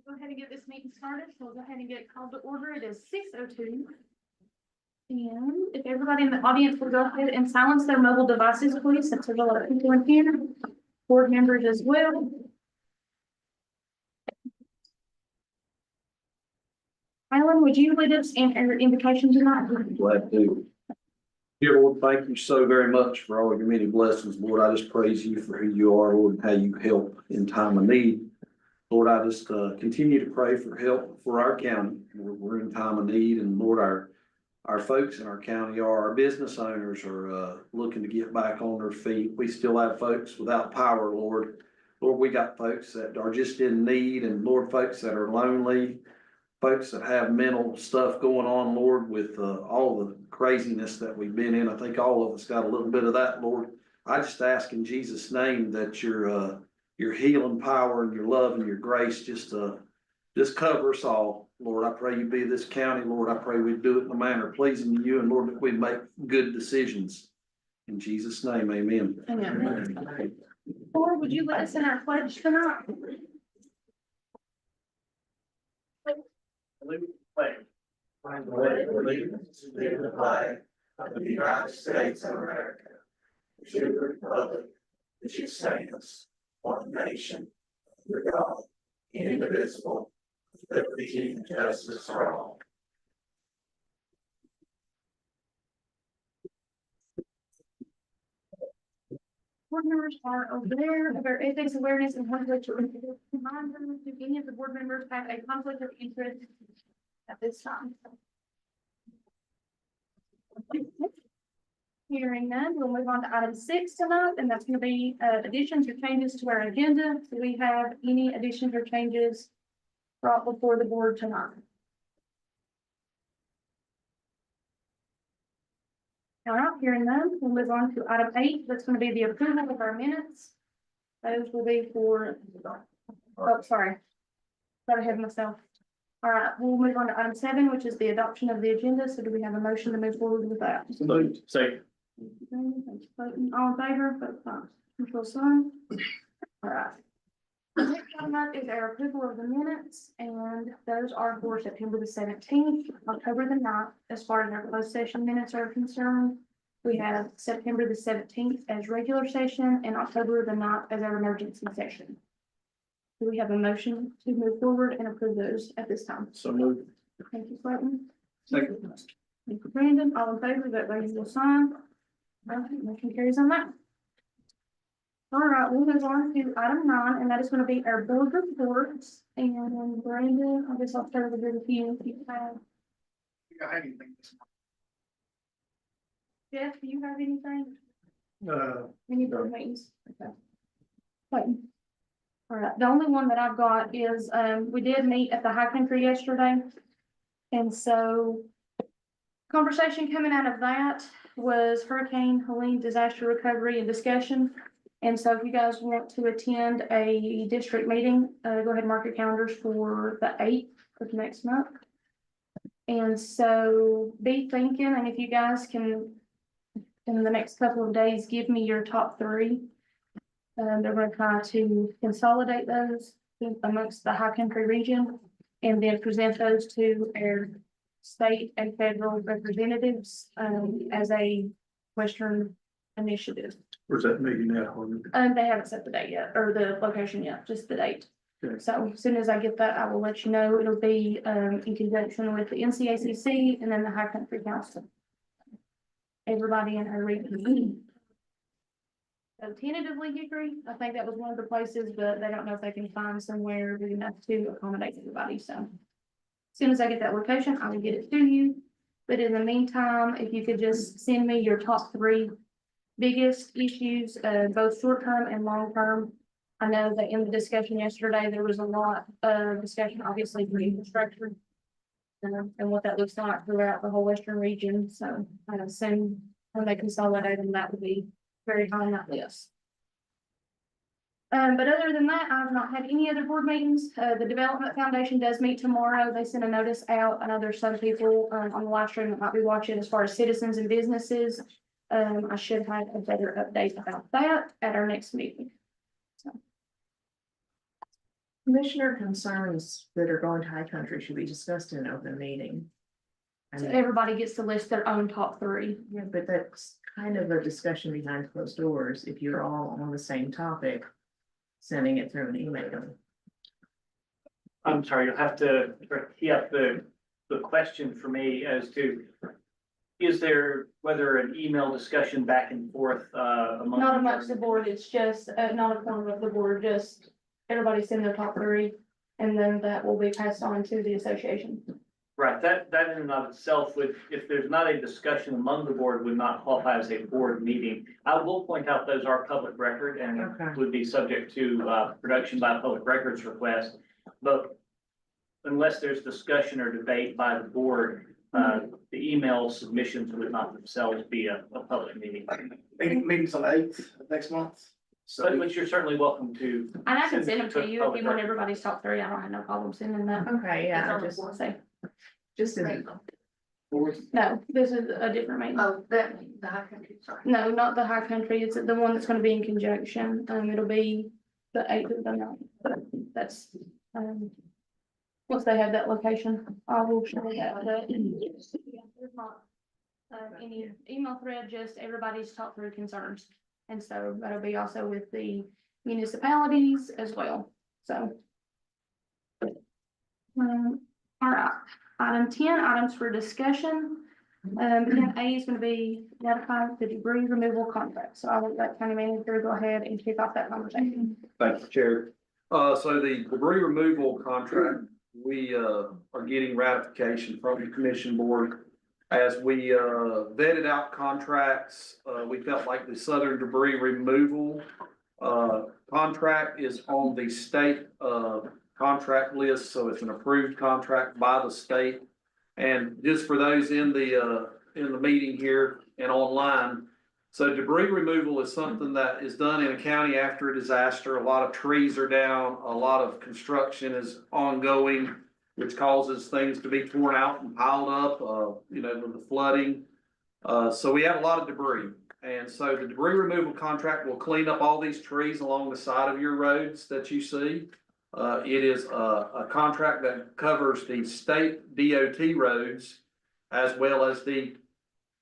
Go ahead and get this meeting started. So we'll go ahead and get it called to order. It is 6:02. And if everybody in the audience will go ahead and silence their mobile devices, please, since there's a lot of people in here, board members as well. Alan, would you lead us in our invocation tonight? Glad to. Dear Lord, thank you so very much for all of your many blessings. Lord, I just praise you for who you are, Lord, and how you help in time of need. Lord, I just continue to pray for help for our county. We're in time of need, and Lord, our folks in our county our business owners are looking to get back on their feet. We still have folks without power, Lord. Lord, we got folks that are just in need, and Lord, folks that are lonely, folks that have mental stuff going on, Lord, with all the craziness that we've been in. I think all of us got a little bit of that, Lord. I just ask in Jesus' name that your healing power and your love and your grace just cover us all. Lord, I pray you be this county. Lord, I pray we do it in a manner pleasing to you, and Lord, that we make good decisions. In Jesus' name, amen. Amen. Or would you let us in our pledge tonight? I pledge allegiance to the flag of the United States of America, to the republic which stands one nation under God, indivisible, with liberty and justice for all. Board members are aware of our ethics awareness and conflict of interest. Do any of the board members have a conflict of interest at this time? Hearing none, we'll move on to item 6 tonight, and that's going to be additions or changes to our agenda. Do we have any additions or changes brought before the board tonight? All right, hearing none, we'll move on to item 8. That's going to be the approval of our minutes. Those will be for, oh, sorry. Got ahead of myself. All right, we'll move on to item 7, which is the adoption of the agenda. So do we have a motion to move forward with that? Second. Thanks, Clayton. All in favor, vote aye. Control sign. All right. The next item up is our approval of the minutes, and those are for September the 17th, October the 9th. As far as our closed session minutes are concerned, we have September the 17th as regular session and October the 9th as our emergency session. Do we have a motion to move forward and approve those at this time? So moved. Thank you, Clayton. Second. Thank you, Brandon. All in favor, vote by usual sign. All right, motion carries on that. All right, we'll move on to item 9, and that is going to be our board reports. And Brandon, I guess I'll start with you if you have. Anything this Jeff, do you have anything? month? Any board meetings? Okay. Clayton. All right, the only one that I've got is, we did meet at the High Country yesterday. And so conversation coming out of that was Hurricane Helene disaster recovery and discussion. And so if you guys want to attend a district meeting, go ahead and mark your calendars for the 8th of next month. And so be thinking, and if you guys can, in the next couple of days, give me your top 3. They're going to try to consolidate those amongst the High Country region and then present those to our state and federal representatives as a Western initiative. Where's that meeting at? They haven't set the date yet, or the location yet, just the date. Okay. So as soon as I get that, I will let you know. It'll be in conjunction with the NCACC and then the High Country Council. Everybody in our region. So tentatively Hickory, I think that was one of the places, but they don't know if they can find somewhere big enough to accommodate everybody. So as soon as I get that location, I will get it to you. But in the meantime, if you could just send me your top 3 biggest issues, both short-term and long-term. I know that in the discussion yesterday, there was a lot of discussion, obviously, for infrastructure and what that looks like throughout the whole Western region. So I assume when they consolidate them, that would be very high on that list. But other than that, I've not had any other board meetings. The Development Foundation does meet tomorrow. They sent a notice out. I know there's some people on the live stream that might be watching as far as citizens and businesses. I should have a better update about that at our next meeting. So. Commissioner concerns that are going to high country should be discussed in an open meeting. I So mean, everybody gets to list their own top three. yeah, but that's kind of a discussion behind closed doors, if you're all on the same topic, sending it through an email. I'm sorry, you'll have to tee up the question for me as to, is there whether an email discussion back and forth, among? Not amongst the board, it's just, not a corner of the board, just everybody send their top three. And then that will be passed on to the association. Right, that in and of itself would, if there's not a discussion among the board, would not qualify as a board meeting. I will point out those are public record and Okay. would be subject to, production by public records request. But unless there's discussion or debate by the board, the email submissions would not themselves be a public meeting. Meeting's on the 8th of next month. But you're certainly welcome to. And I can send them to Send it to you if you public want record. everybody's top three. I don't have no problem sending that. Okay, That's yeah, all I just want to say. just as, No, this is a different meeting. Oh, that, the high country, sorry. No, not the high country. It's the one that's gonna be in conjunction. It'll be the 8th of the 9th. But that's, once they have that location, I will show that. But yeah, there's not, any email thread, just everybody's top three concerns. And so that'll be also with the municipalities as well, so. All right, item 10, items for discussion. 10A is gonna be ratify the debris removal contract, so I will let county manager go ahead and kick off that conversation. Thank you, Chair. So the debris removal contract, we are getting ratification from the commission board. As we vetted out contracts, we felt like the southern debris removal contract is on the state contract list, so it's an approved contract by the state. And just for those in the meeting here and online, so debris removal is something that is done in a county after a disaster. A lot of trees are down, a lot of construction is ongoing, which causes things to be torn out and piled up, with the flooding. So we have a lot of debris. And so the debris removal contract will clean up all these trees along the side of your roads that you see. It is a contract that covers the state DOT roads as well as the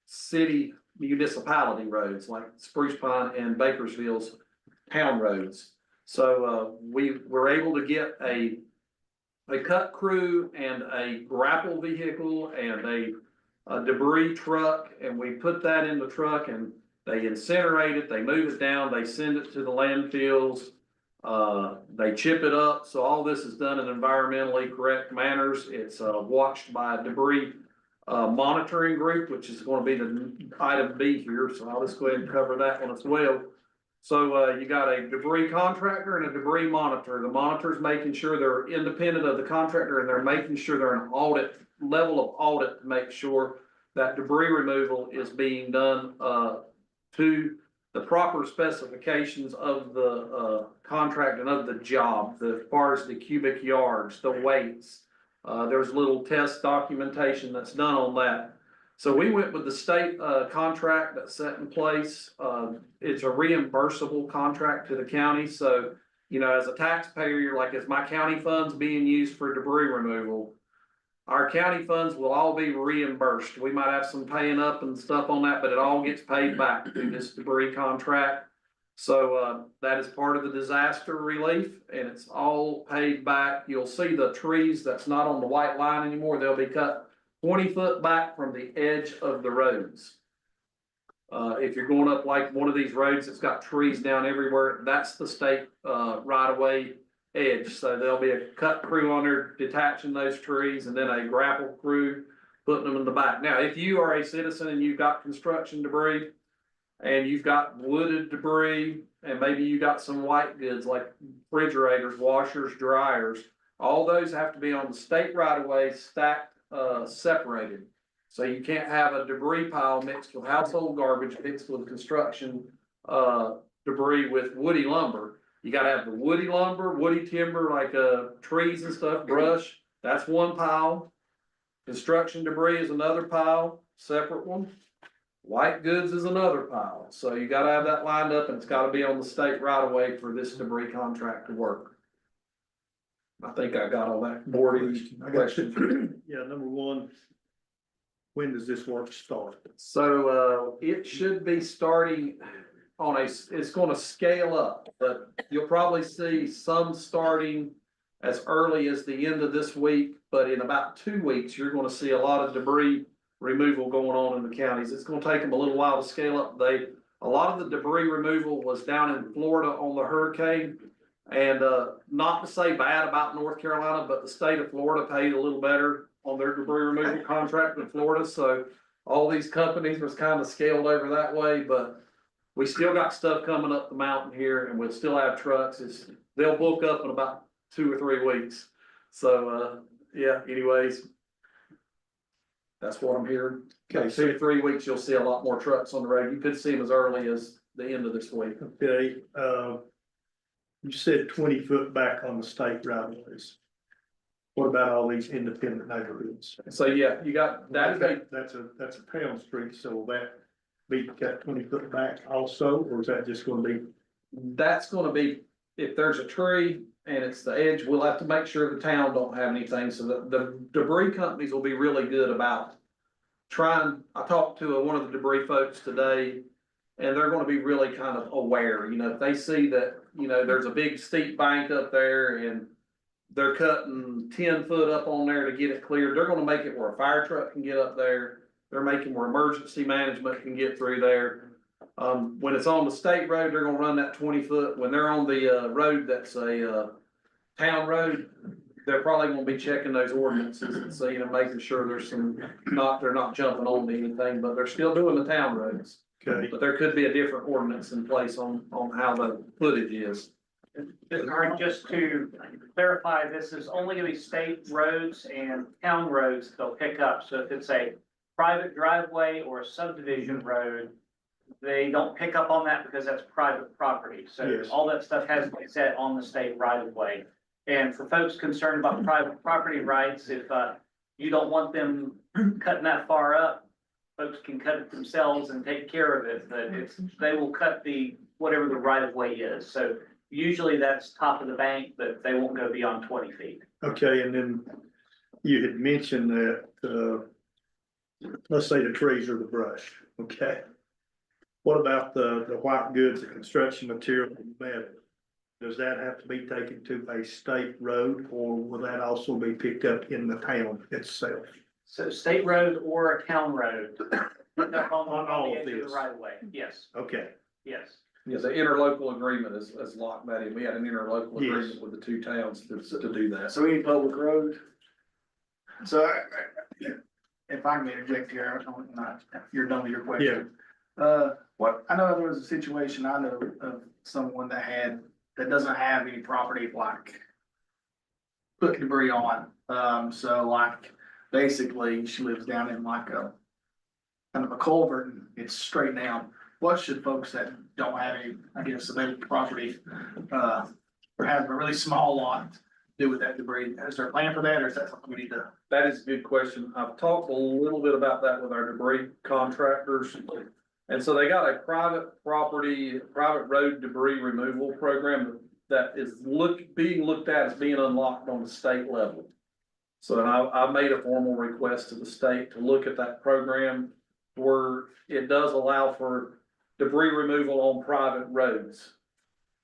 city municipality roads like Spruce Pine and Bakersfield's town roads. So we were able to get a cut crew and a grapple vehicle and a debris truck, and we put that in the truck and they incinerate it, they move it down, they send it to the landfills, they chip it up. So all this is done in environmentally correct manners. It's watched by a debris monitoring group, which is going to be the item B here. So I'll just go ahead and cover that one as well. So you got a debris contractor and a debris monitor. The monitor's making sure they're independent of the contractor and they're making sure they're an audit level of audit to make sure that debris removal is being done to the proper specifications of the contract and of the job, as far as the cubic yards, the weights. There's little test documentation that's done on that. So we went with the state contract that's set in place. It's a reimbursable contract to the county. So, as a taxpayer, you're like, is my county funds being used for debris removal? Our county funds will all be reimbursed. We might have some paying up and stuff on that, but it all gets paid back through this debris contract. So that is part of the disaster relief and it's all paid back. You'll see the trees that's not on the white line anymore. They'll be cut 20 foot back from the edge of the roads. If you're going up like one of these roads that's got trees down everywhere, that's the state right of way edge. So there'll be a cut crew on there detaching those trees and then a grapple crew putting them in the back. Now, if you are a citizen and you've got construction debris and you've got wooded debris and maybe you got some white goods like refrigerators, washers, dryers, all those have to be on the state right of way stacked, separated. So you can't have a debris pile mixed with household garbage mixed with construction debris with woody lumber. You gotta have the woody lumber, woody timber, like trees and stuff, brush, that's one pile. Construction debris is another pile, separate one. White goods is another pile. So you gotta have that lined up and it's gotta be on the state right of way for this debris contract to work. I think I got all that board I got questions. you. Yeah, number one, when does this work start? So, it should be starting on it's gonna scale up, but you'll probably see some starting as early as the end of this week, but in about 2 weeks, you're gonna see a lot of debris removal going on in the counties. It's gonna take them a little while to scale up. A lot of the debris removal was down in Florida on the hurricane. And, not to say bad about North Carolina, but the state of Florida paid a little better on their debris removal contract than Florida, so all these companies was kind of scaled over that way, but we still got stuff coming up the mountain here, and we'll still have trucks. They'll book up in about 2 or 3 weeks. So, yeah, anyways. That's what I'm hearing. Okay, 2 to 3 weeks, you'll see a lot more trucks on the road. You could see them as early as the end of this week. Okay, you said 20 foot back on the state right of ways. What about all these independent neighborhoods? So, yeah, you got, that's That's a town street, so will that be got 20 foot back also, or is that just gonna be? that's gonna be, if there's a tree and it's the edge, we'll have to make sure the town don't have anything, so the debris companies will be really good about trying. I talked to one of the debris folks today, and they're gonna be really kind of aware, if they see that, there's a big steep bank up there and they're cutting 10 foot up on there to get it cleared, they're gonna make it where a fire truck can get up there. They're making where emergency management can get through there. When it's on the state road, they're gonna run that 20 foot. When they're on the, road that's a, town road, they're probably gonna be checking those ordinances and seeing and making sure there's they're not jumping on to anything, but they're still doing the town roads. Okay, But there could be a different ordinance in place on how the footage is. Just to clarify, this is only gonna be state roads and town roads they'll pick up. So if it's a private driveway or a subdivision road, they don't pick up on that because that's private property. So Yes. all that stuff has to be set on the state right of way. And for folks concerned about private property rights, if you don't want them cutting that far up, folks can cut it themselves and take care of it, but they will cut whatever the right of way is. So usually that's top of the bank, but they won't go beyond 20 feet. okay, and then you had mentioned that, let's say the trees or the brush, okay? What about the white goods, the construction material, and metal? Does that have to be taken to a state road, or will that also be picked up in the town itself? So state road or a town road. On all the of edge of this. the right of way, yes, Okay, yes. Yeah, the interlocal agreement is locked that in. We had an interlocal Yes. agreement with the 2 towns to do that. So we need public road. So if I can interject here, I don't, not, you're done with your question. I know there was a situation I know of someone that doesn't have any property like put debris on. So like basically she lives down in like a kind of a culvert and it's straight down. What should folks that don't have any, I guess, available property, or have a really small lot do with that debris? Is there a plan for that, or is that something we need to? That is a good question. I've talked a little bit about that with our debris contractors. And so they got a private road debris removal program that is being looked at as being unlocked on the state level. So I've made a formal request to the state to look at that program where it does allow for debris removal on private roads.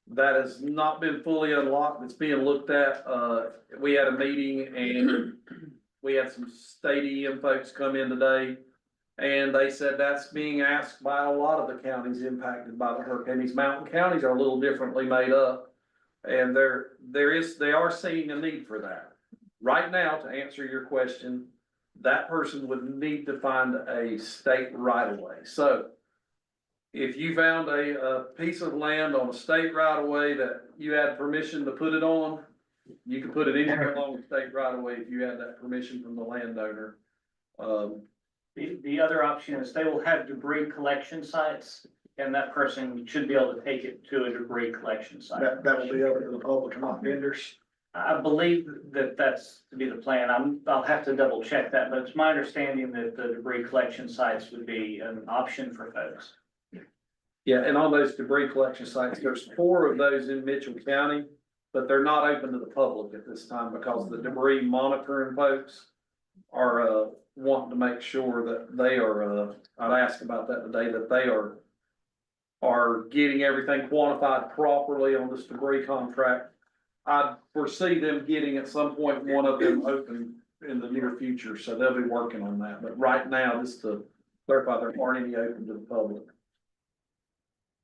That has not been fully unlocked. It's being looked at. We had a meeting and we had some state EM folks come in today. And they said that's being asked by a lot of the counties impacted by the hurricane. These mountain counties are a little differently made up. And they are seeing a need for that. Right now, to answer your question, that person would need to find a state right of way. So if you found a piece of land on a state right of way that you had permission to put it on, you could put it anywhere along the state right of way if you had that permission from the landowner. The other option is they will have debris collection sites, and that person should be able to take it to a debris collection site. That will be open to the public and not vendors. I believe that that's to be the plan. I'll have to double check that, but it's my understanding that the debris collection sites would be an option for folks. Yeah, and on those debris collection sites, there's 4 of those in Mitchell County. but they're not open to the public at this time because the debris monitoring folks are, wanting to make sure that they are, I'd asked about that today, that they are getting everything quantified properly on this debris contract. I foresee them getting at some point, one of them open in the near future, so they'll be working on that, but right now, just to clarify, there aren't any open to the public.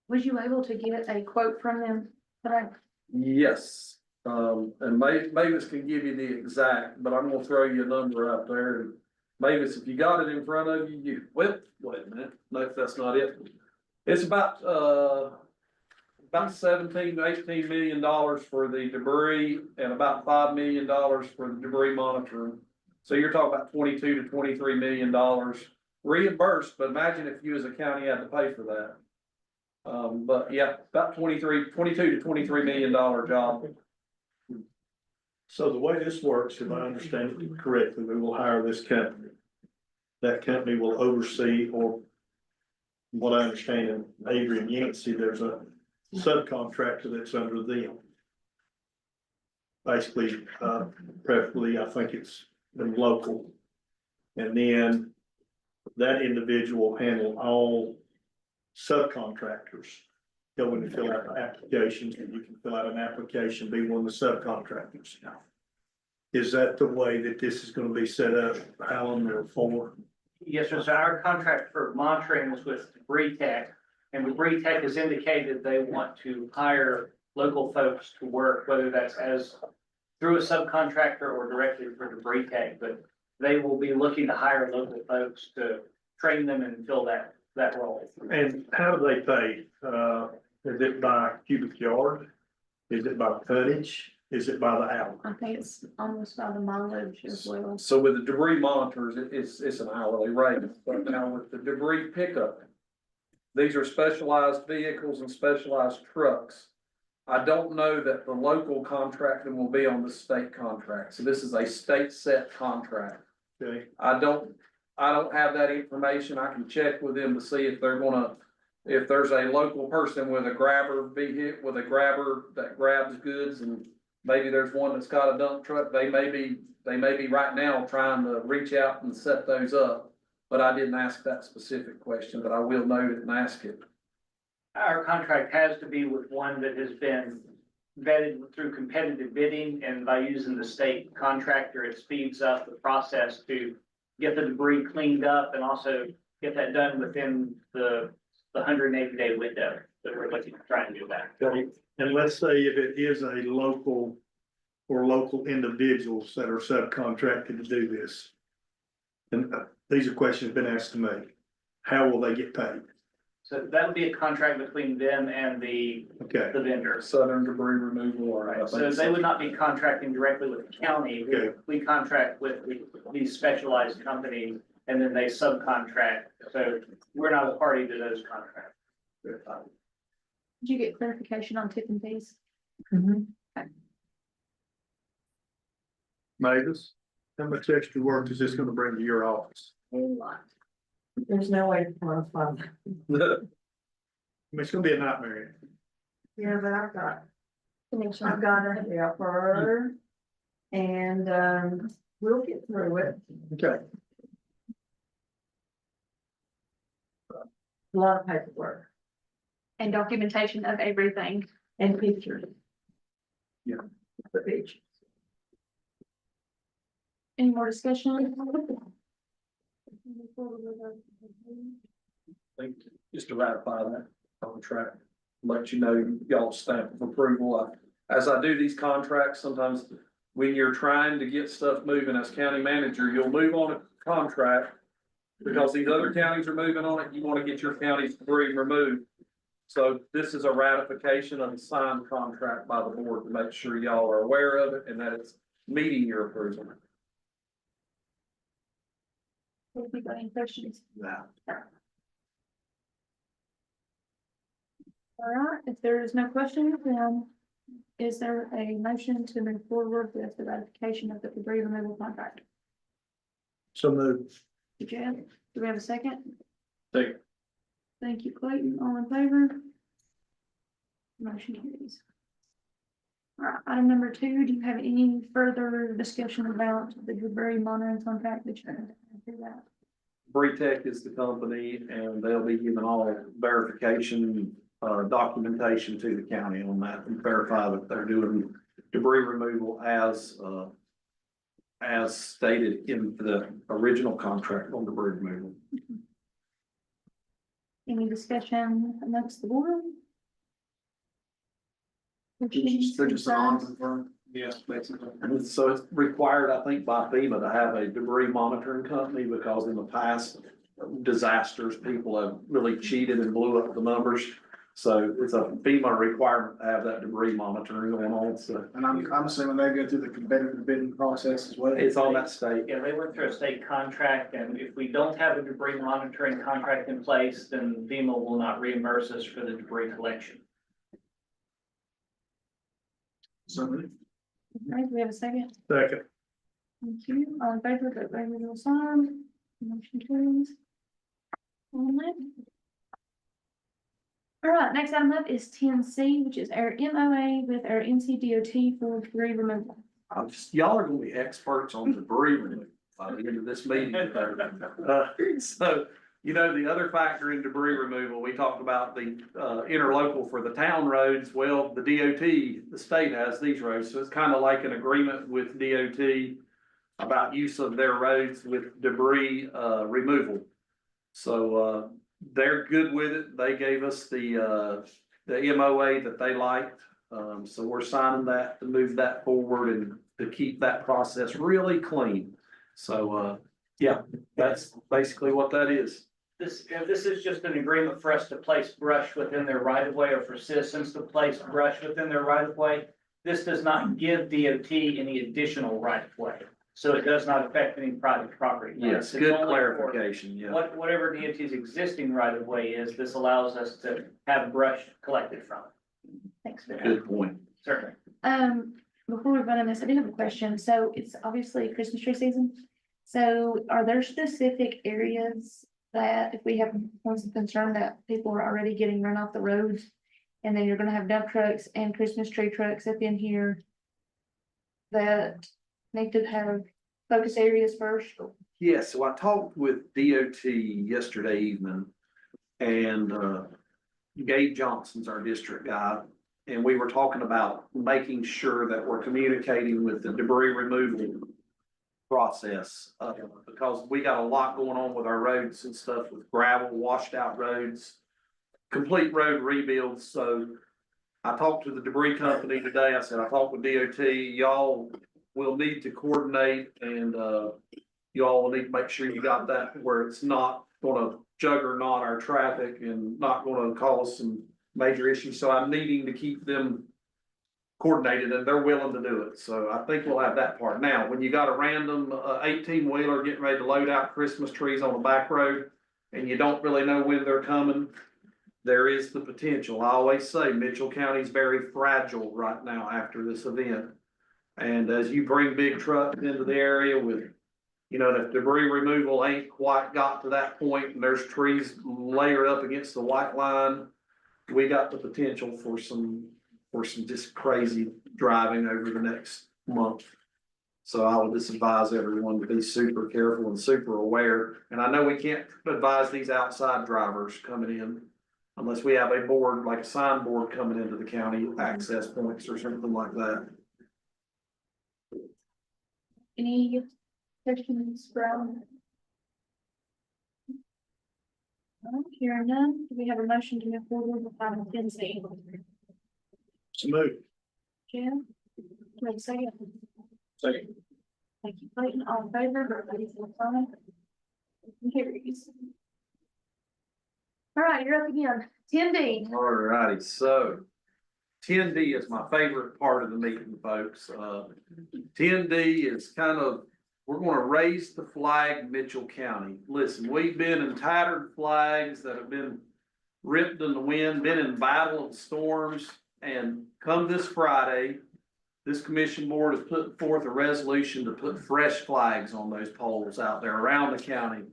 Was you able to get a quote from them today? Yes, and Mavis can give you the exact, but I'm gonna throw you a number out there. And Mavis, if you got it in front of you, well, wait a minute, no, that's not it. It's about 17 to 18 million dollars for the debris and about $5 million for the debris monitoring. So you're talking about 22 to 23 million dollars reimbursed, but imagine if you as a county had to pay for that. But yeah, about 22 to 23 million dollar job. So the way this works, if I understand it correctly, we will hire this company. That company will oversee, or what I understand in Avery and Yancey, there's a subcontractor that's under them. Basically, preferably, I think it's the local. And then that individual handle all subcontractors. Go in and fill out applications, and you can fill out an application, be one of the subcontractors. Is that the way that this is gonna be set up, Alan, or for? Yes, sir. So our contract for monitoring was with Debris Tech, and Debris Tech has indicated they want to hire local folks to work, whether that's as through a subcontractor or directly for Debris Tech, but they will be looking to hire local folks to train them and fill that role. And how do they pay? Is it by cubic yard? Is it by tonnage? Is it by the hour? I think it's almost by the mileage as well. So with the debris monitors, it's an hourly rate, but now with the debris pickup, these are specialized vehicles and specialized trucks. I don't know that the local contracting will be on the state contract, so this is a state set contract. Okay, I don't have that information. I can check with them to see if they're gonna, if there's a local person with a grabber that grabs goods, and maybe there's one that's got a dump truck, they may be right now trying to reach out and set those up. But I didn't ask that specific question, but I will note it and ask it. Our contract has to be with one that has been vetted through competitive bidding, and by using the state contractor, it speeds up the process to get the debris cleaned up and also get that done within the 180-day window that we're looking at trying to do that. okay. And let's say if it is a local or local individuals that are subcontracted to do this. And these are questions been asked to me. How will they get paid? So that would be a contract between them and the Okay, vendor. Southern debris removal, or I Right, so think they would not be contracting directly with the county. Okay. We contract with these specialized companies, and then they subcontract. So we're not a party to those contracts. Did you get clarification on tipping fees? Mavis, how much extra work is this gonna bring to your office? A lot. There's no way to quantify. I mean, it's gonna be a nightmare. Yeah, but I've got a helper, and, we'll get through it. Okay. A lot of paperwork And documentation of everything. and pictures. Yeah. The pictures. Any more discussion? Just to ratify that contract, let you know, y'all's stamp of approval. As I do these contracts, sometimes when you're trying to get stuff moving as county manager, you'll move on a contract because these other counties are moving on it. You want to get your county's debris removed. So this is a ratification of a signed contract by the board to make sure y'all are aware of it and that it's meeting your approval. Have you got any questions? Yeah. All right, if there is no questions, then is there a motion to move forward with the ratification of the debris removal contract? So moved. Jeff, do we have a second? Second. Thank you, Clayton. All in favor? Motion carries. All right, item number 2, do you have any further discussion about the debris monitoring contract that you're gonna do that? Tech is the company and they'll be giving all verification, documentation to the county on that and verify that they're doing debris removal as stated in the original contract on debris removal. Any discussion amongst the board? They're just an auditing firm. Yes, basically. And so it's required, I think, by FEMA to have a debris monitoring company because in the past disasters, people have really cheated and blew up the numbers. So it's a FEMA requirement to have that debris monitoring going on. So And I'm assuming they go through the competitive bidding process as well. it's on that state. Yeah, they went through a state contract, and if we don't have a debris monitoring contract in place, then FEMA will not reimburse us for the debris collection. So, All right, do we have a second? Second. Thank you. All in favor, vote by usual sign. Motion carries. All right, next item up is 10C, which is our MOA with our NCDOT for debris removal. Y'all are gonna be experts on debris removal by the end of this meeting. So, you know, the other factor in debris removal, we talked about the interlocal for the town roads. Well, the DOT, the state has these roads, so it's kind of like an agreement with DOT about use of their roads with debris removal. So they're good with it. They gave us the MOA that they liked. So we're signing that to move that forward and to keep that process really clean. So yeah, that's basically what that is. This is just an agreement for us to place brush within their right of way or for citizens to place brush within their right of way. This does not give DOT any additional right of way, so it does not affect any private property. Yes, It's good only for clarification, yeah. Whatever DOT's existing right of way is, this allows us to have brush collected from it. Thanks for that. Good point. Certainly. Before we run on this, I do have a question. So it's obviously Christmas tree season. So are there specific areas that if we have points of concern that people are already getting run off the roads? And then you're gonna have dump trucks and Christmas tree trucks up in here that need to have focus areas first? Yes, so I talked with DOT yesterday evening and Gabe Johnson's our district guy. And we were talking about making sure that we're communicating with the debris removal process. Because we got a lot going on with our roads and stuff with gravel, washed out roads, complete road rebuilds. So I talked to the debris company today. I said, I talked with DOT, y'all will need to coordinate and y'all will need to make sure you got that where it's not gonna juggernaut our traffic and not gonna cause some major issues. So I'm needing to keep them coordinated and they're willing to do it. So I think we'll have that part. Now, when you got a random 18-wheeler getting ready to load out Christmas trees on a back road and you don't really know when they're coming, there is the potential. I always say Mitchell County is very fragile right now after this event. And as you bring big trucks into the area with, you know, the debris removal ain't quite got to that point and there's trees layered up against the white line, we got the potential for some just crazy driving over the next month. So I would just advise everyone to be super careful and super aware. And I know we can't advise these outside drivers coming in unless we have a board, like a sign board coming into the county access points or something like that. Any questions from? Hearing none, do we have a motion to move forward with item 10C? So move. Jim? Do we have a second? Second. Thank you, Clayton. All in favor, vote by using the sign. Motion carries. All right, you're up again. 10D. All righty, so 10D is my favorite part of the meeting, folks. 10D is kind of, we're gonna raise the flag Mitchell County. Listen, we've been in tattered flags that have been ripped in the wind, been in battle of storms. And come this Friday, this commission board has put forth a resolution to put fresh flags on those poles out there around the county.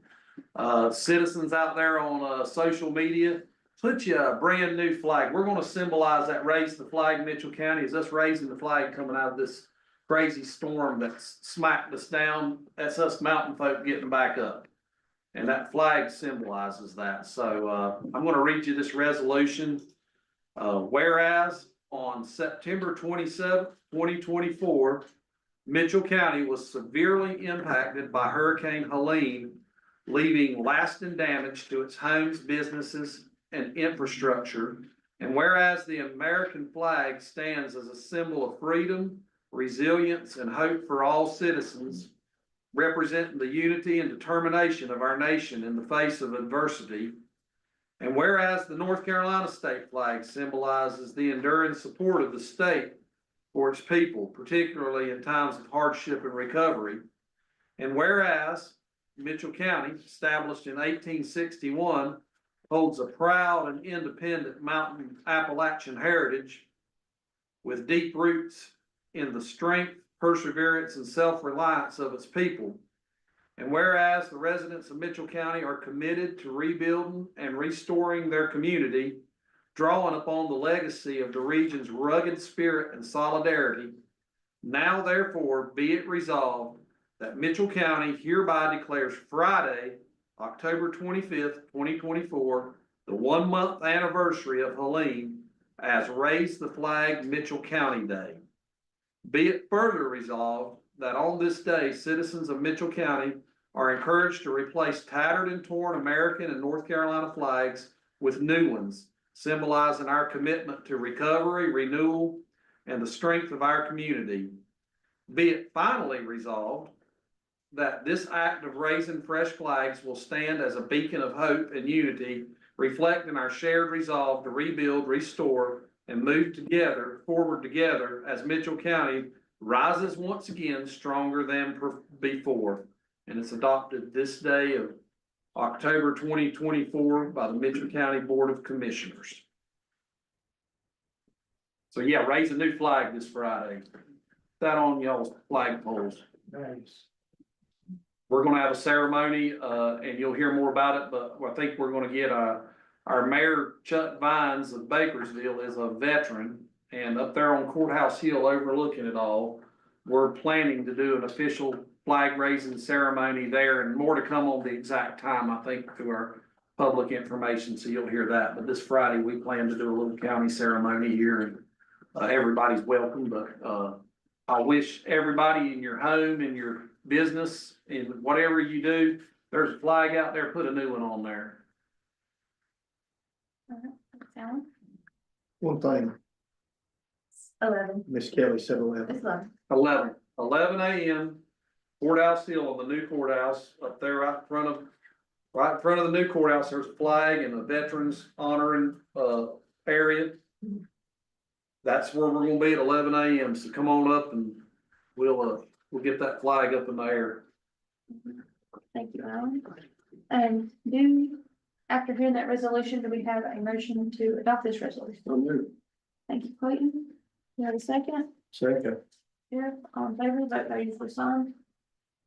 Citizens out there on social media, put you a brand new flag. We're gonna symbolize that raise the flag Mitchell County, is us raising the flag coming out of this crazy storm that's smacked us down. That's us mountain folk getting back up. And that flag symbolizes that. So, I'm gonna read you this resolution. Whereas on September 27th, 2024, Mitchell County was severely impacted by Hurricane Helene, leaving lasting damage to its homes, businesses, and infrastructure. And whereas the American flag stands as a symbol of freedom, resilience, and hope for all citizens, representing the unity and determination of our nation in the face of adversity. And whereas the North Carolina state flag symbolizes the enduring support of the state for its people, particularly in times of hardship and recovery. And whereas Mitchell County, established in 1861, holds a proud and independent mountain Appalachian heritage with deep roots in the strength, perseverance, and self-reliance of its people. And whereas the residents of Mitchell County are committed to rebuilding and restoring their community, drawing upon the legacy of the region's rugged spirit and solidarity, now therefore be it resolved that Mitchell County hereby declares Friday, October 25th, 2024, the 1 month anniversary of Helene as Raise the Flag Mitchell County Day. Be it further resolved that on this day, citizens of Mitchell County are encouraged to replace tattered and torn American and North Carolina flags with new ones, symbolizing our commitment to recovery, renewal, and the strength of our community. Be it finally resolved that this act of raising fresh flags will stand as a beacon of hope and unity, reflecting our shared resolve to rebuild, restore, and move forward together as Mitchell County rises once again stronger than before. And it's adopted this day of October 2024 by the Mitchell County Board of Commissioners. So yeah, raise a new flag this Friday. That on y'all's flag poles. Nice. We're gonna have a ceremony, and you'll hear more about it, but I think we're gonna get our mayor Chuck Vines of Bakersville is a veteran. And up there on Courthouse Hill overlooking it all, we're planning to do an official flag raising ceremony there, and more to come on the exact time, I think, through our public information, so you'll hear that. But this Friday, we plan to do a little county ceremony here, and everybody's welcome, but I wish everybody in your home, in your business, in whatever you do, there's a flag out there, put a new one on there. Alan? One thing, 11. Miss Kelly said 11. It's 11. 11 a.m. Courthouse Hill on the new courthouse up there right in front of the new courthouse. There's a flag and a veterans honoring area. That's where we're gonna be at 11 a.m. So come on up and we'll get that flag up in the air. Thank you, Alan. After hearing that resolution, do we have a motion to adopt this resolution? Thank you, Clayton. You have a second? Second. Yeah, all in favor, vote by usual sign.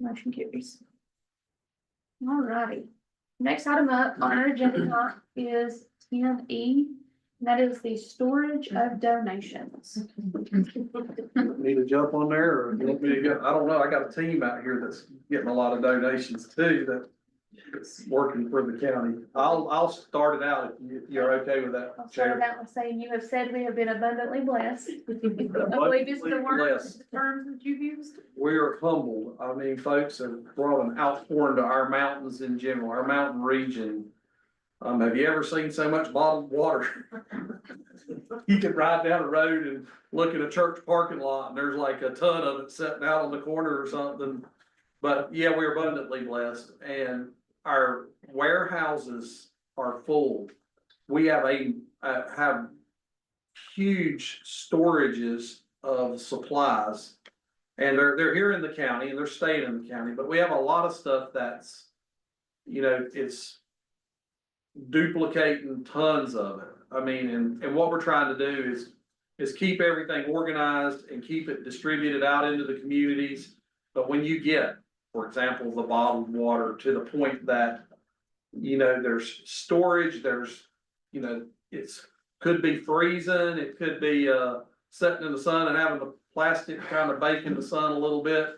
Motion carries. All righty. Next item up on our agenda is 10E, and that is the storage of donations. Need to jump on there or you want me to go? I don't know. I got a team out here that's getting a lot of donations too, that's working for the county. I'll start it out if you're okay with that, I'll start Chair. it out with saying you have said we have been abundantly blessed. I believe this is the word, the terms that you've used. We are humbled. I mean, folks have brought an outpouring to our mountains in general, our mountain region. Have you ever seen so much bottled water? You can ride down the road and look at a church parking lot and there's like a ton of it sitting out on the corner or something. But yeah, we're abundantly blessed and our warehouses are full. We have have huge storages of supplies. And they're here in the county and they're staying in the county, but we have a lot of stuff that's, it's duplicating tons of it. I mean, and what we're trying to do is keep everything organized and keep it distributed out into the communities. But when you get, for example, the bottled water to the point that, there's storage, there's you know, could be freezing, it could be, sitting in the sun and having the plastic kind of bake in the sun a little bit.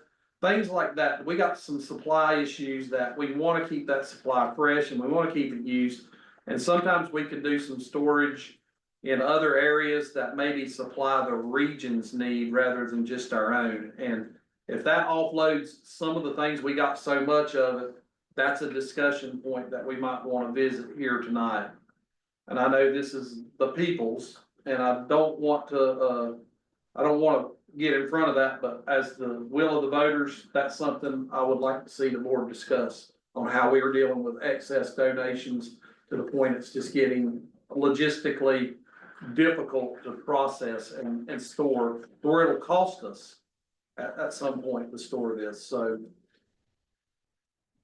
Things like that. We got some supply issues that we wanna keep that supply fresh and we wanna keep it used. And sometimes we can do some storage in other areas that maybe supply the region's need rather than just our own. And if that offloads some of the things we got so much of it, that's a discussion point that we might wanna visit here tonight. And I know this is the people's, and I don't want to get in front of that, but as the will of the voters, that's something I would like to see the board discuss on how we are dealing with excess donations to the point it's just getting logistically difficult to process and store, where it'll cost us at some point to store this, so.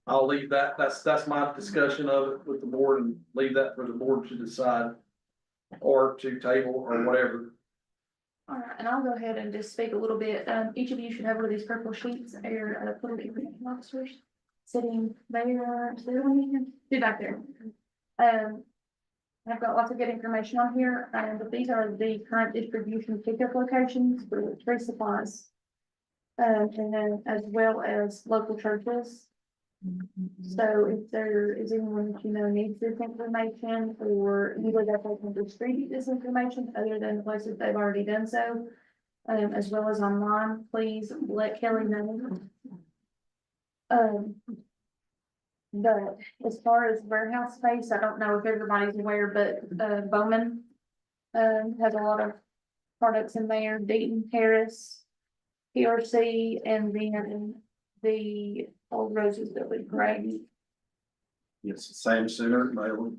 I'll leave that, that's my discussion of it with the board and leave that for the board to decide. Or to table or whatever. All right, and I'll go ahead and just speak a little bit. Each of you should have one of these purple sheets, or political information officers sitting there, see back there. I've got lots of good information on here, but these are the current distribution pickup locations for tree supplies. And then as well as local churches. So if there is anyone that you know needs this information, or either that they can distribute this information other than the places they've already done so, as well as online, please let Kelly know. But as far as warehouse space, I don't know if everybody's aware, but Bowman has a lot of products in there, Deaton, Harris, PRC, and then the Old Roses building, correct? Yes, same center, Maryland.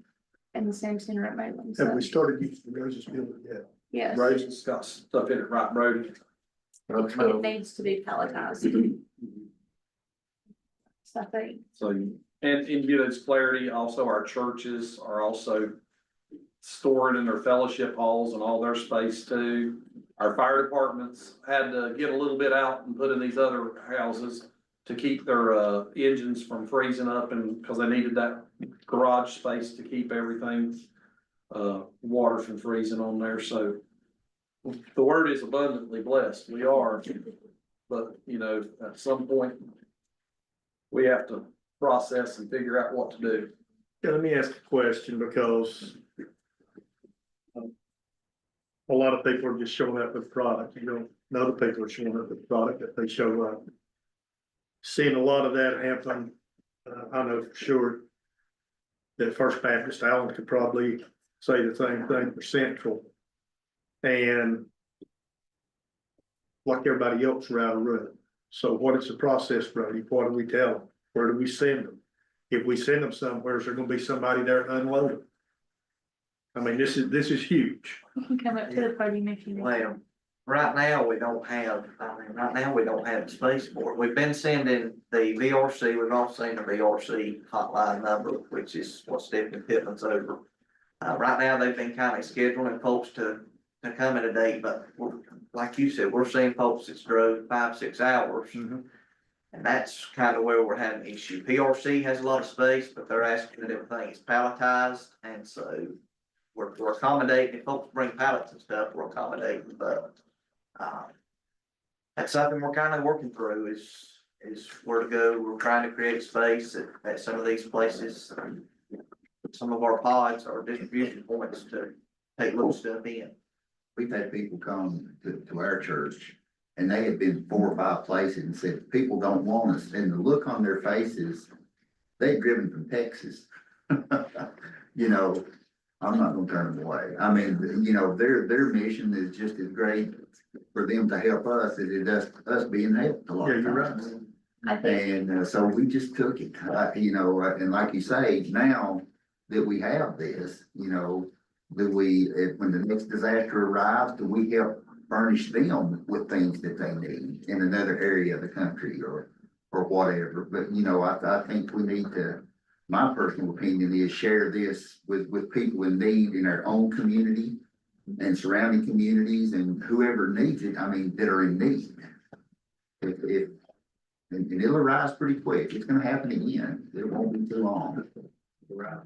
And the same center at Mayland. Have So, we started using the Roses building yet? yes, Roses got stuff in it, right, Brody? it needs to be palletized. So I think, So, and you know, it's clarity, also our churches are also storing in their fellowship halls and all their space too. Our fire departments had to get a little bit out and put in these other houses to keep their engines from freezing up, and because they needed that garage space to keep everything water from freezing on there. So the word is abundantly blessed. We are, but you know, at some point we have to process and figure out what to do. Yeah, let me ask a question, because a lot of people are just showing up with product. You don't know the people are showing up with product that they show up. Seeing a lot of that happen, I know for sure that First Baptist Allen could probably say the same thing for Central. And like everybody else, we're out of room. So what is the process, Brody? What do we tell them? Where do we send them? If we send them somewhere, is there gonna be somebody there unloading? I mean, this is huge. you can come up to the podium if you want. Well, right now, we don't have the space for it. We've been sending the VRC, we've all seen the VRC hotline number, which is what Stephanie Pittman's over. Right now, they've been kind of scheduling folks to come in a date, but like you said, we're seeing folks that's drove 5-6 hours. And that's kind of where we're having an issue. PRC has a lot of space, but they're asking that everything is palletized, and so we're accommodating. If folks bring pallets and stuff, we're accommodating, but that's something we're kind of working through is where to go. We're trying to create space at some of these places. Some of our pods are distribution points to take little stuff in. We've had people come to our church, and they had been 4 or 5 places and said, people don't want us, and the look on their faces, they've driven from Texas. You know, I'm not gonna turn them away. I mean, you know, their mission is just as great for them to help us as it does us being helped a lot Yeah, of you're times. I think, And so we just took it, you know, and like you say, now that we have this, you know, when the next disaster arrives, do we help furnish them with things that they need in another area of the country or whatever? But, you know, I think we need to, my personal opinion is share this with people in need in our own community and surrounding communities and whoever needs it, I mean, that are in need. And it'll arise pretty quick. It's gonna happen again. It won't be too long. well,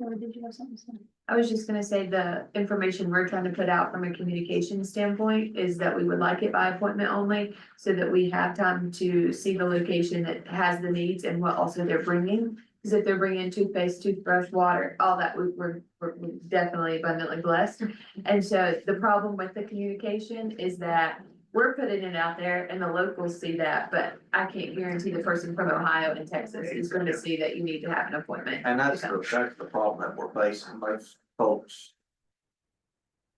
Or did you have something to say? I was just gonna say the information we're trying to put out from a communication standpoint is that we would like it by appointment only. So that we have time to see the location that has the needs and what also they're bringing. Cause if they're bringing toothpaste, toothbrush, water, all that, we're definitely abundantly blessed. And so the problem with the communication is that we're putting it out there and the locals see that, but I can't guarantee the person from Ohio and Texas is going to see that you need to have an appointment. And that's the problem that we're facing, most folks.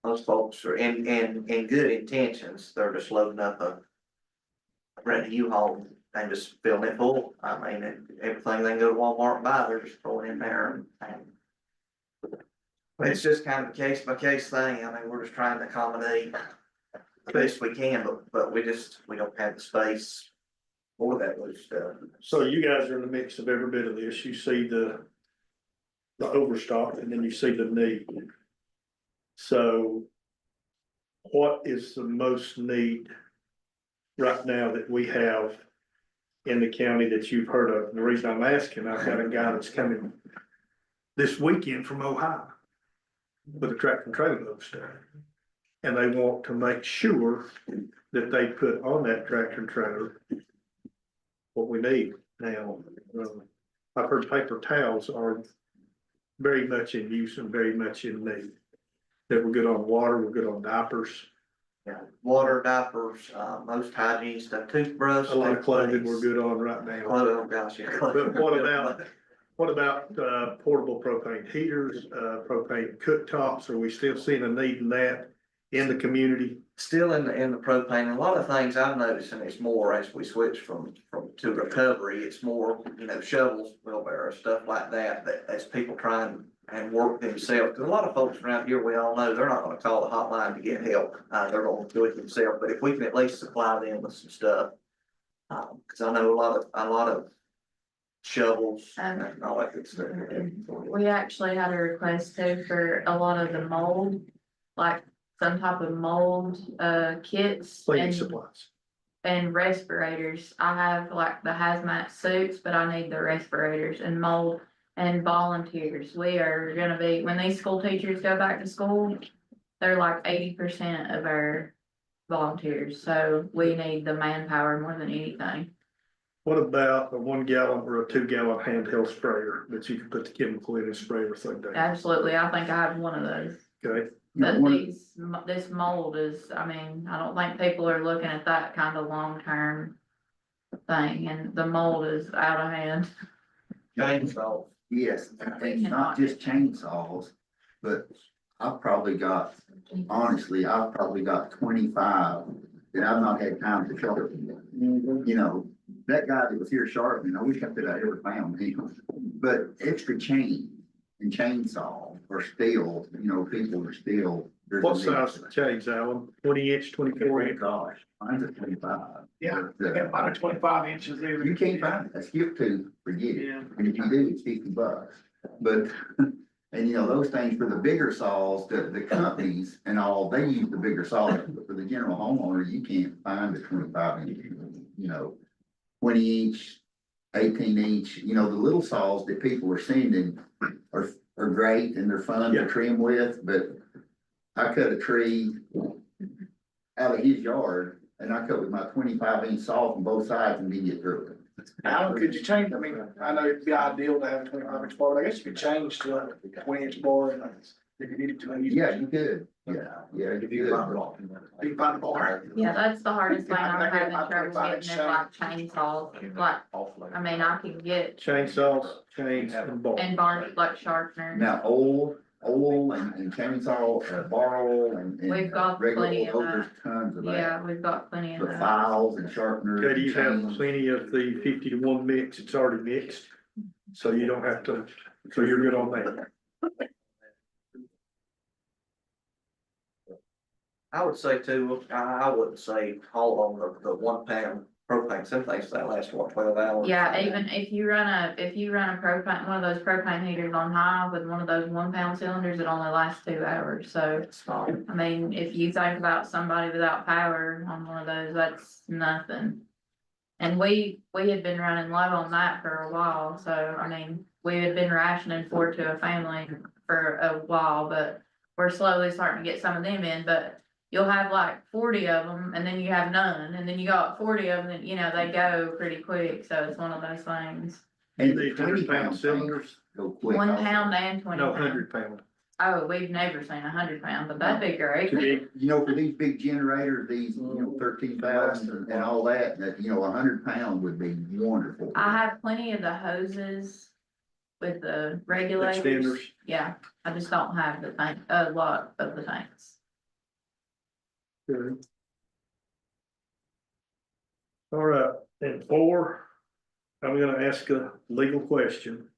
Most folks are in good intentions, they're just loading up a brand new U-Haul and just filling it full. I mean, everything they can go to Walmart and buy, they're just throwing in there and. It's just kind of a case by case thing, I mean, we're just trying to accommodate the best we can, but we don't have the space for that loose stuff. So you guys are in the mix of every bit of this. You see the overstock and then you see the need. So what is the most need right now that we have in the county that you've heard of? And the reason I'm asking, I've got a guy that's coming this weekend from Ohio with a tractor and trailer load stuff. And they want to make sure that they put on that tractor and trailer what we need now. I've heard paper towels are very much in use and very much in need. That we're good on water, we're good on diapers. Yeah, water, diapers, most hygiene stuff, toothbrush. A lot of clothing we're good on right now. Oh, gosh, yeah. But what about portable propane heaters, propane cooktops? Are we still seeing a need in that in the community? Still in the propane, a lot of things I'm noticing, it's more as we switch from to recovery, it's more, shovels, wheelbarrows, stuff like that, as people trying and work themselves. 'Cause a lot of folks around here, we all know, they're not gonna call the hotline to get help, they're gonna do it themselves, but if we can at least supply them with some stuff. 'Cause I know a lot of shovels and all that good stuff. We actually had a request too for a lot of the mold, like some type of mold, kits Cleaning and, supplies. and respirators. I have like the hazmat suits, but I need the respirators and mold and volunteers. We are gonna be, when these school teachers go back to school, they're like 80% of our volunteers, so we need the manpower more than anything. What about a 1 gallon or a 2 gallon handheld sprayer that you can put the chemical in and spray everything down? Absolutely, I think I have one of those. Okay, But this mold is, I mean, I don't think people are looking at that kind of long-term thing, and the mold is out of hand. Chainsaw. Yes, and not just chainsaws, but honestly, I've probably got 25 that I've not had time to sharpen. That guy that was here sharpening, I wish I could have ever found him. But extra chain and chainsaw are still, people are still. what size of chains, Alan? 20-inch, 24-inch? Gosh, mine's a 25. Yeah, I got about a 25 inches there. You can't find it, a skip tube, forget it. Yeah. And if you do, it's $50. But, and those things for the bigger saws, the companies and all, they use the bigger saws, but for the general homeowner, you can't find a 25-inch, 20-inch, 18-inch, the little saws that people are sending are great and they're fun to trim with, but I cut a tree out of his yard and I cut with my 25-inch saw from both sides and didn't get through it. Alan, could you change, I know it'd be ideal to have a 25-inch bar, but I guess you could change to a 20-inch bar and if you needed to. Yeah, you could. Yeah, you could. You can find a bar. Yeah, that's the hardest thing I'm I got having my trouble 25 getting is like chainsaws, like, I can get, Chainsaws, chains, and bars. and barn, like sharpeners. Now, oil and chainsaw, bar oil and We've got regular plenty of oil, that. there's tons of that. Yeah, we've got plenty of For that. files and sharpeners. Okay, do you have chains. plenty of the 50-to-1 mix? It's already mixed. So you don't have to, so you're good on that. I would say too, I wouldn't say haul on the 1 pound propane, some things that last 12 hours. Yeah, even if you run a propane, one of those propane heaters on high with one of those 1 pound cylinders, it only lasts 2 hours, so. It's small. I mean, if you think about somebody without power on one of those, that's nothing. And we had been running low on that for a while, so I mean, we had been rationing four to a family for a while, but we're slowly starting to get some of them in, but you'll have like 40 of them and then you have none, and then you got 40 of them, and you know, they go pretty quick, so it's one of those things. And These the 20 100-pound pound cylinders, go quick. 1 also. pound and 20 no pound. 100-pound. Oh, we've never seen 100 pound, but that'd be great. Too big. You know, for these big generators, these, 13,000 and all that, 100 pound would be wonderful. I have plenty of the hoses with the regulators. Extenders. Yeah, I just don't have the tank, a lot of the tanks. Good. All right, and 4, I'm gonna ask a legal question.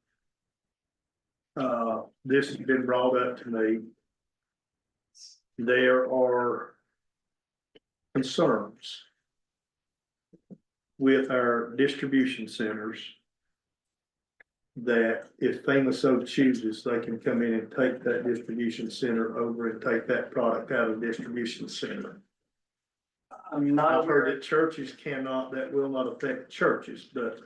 This has been brought up to me. There are concerns with our distribution centers that if FEMA so chooses, they can come in and take that distribution center over and take that product out of the distribution center. I'm not I've heard aware. that churches cannot, that will not affect churches, but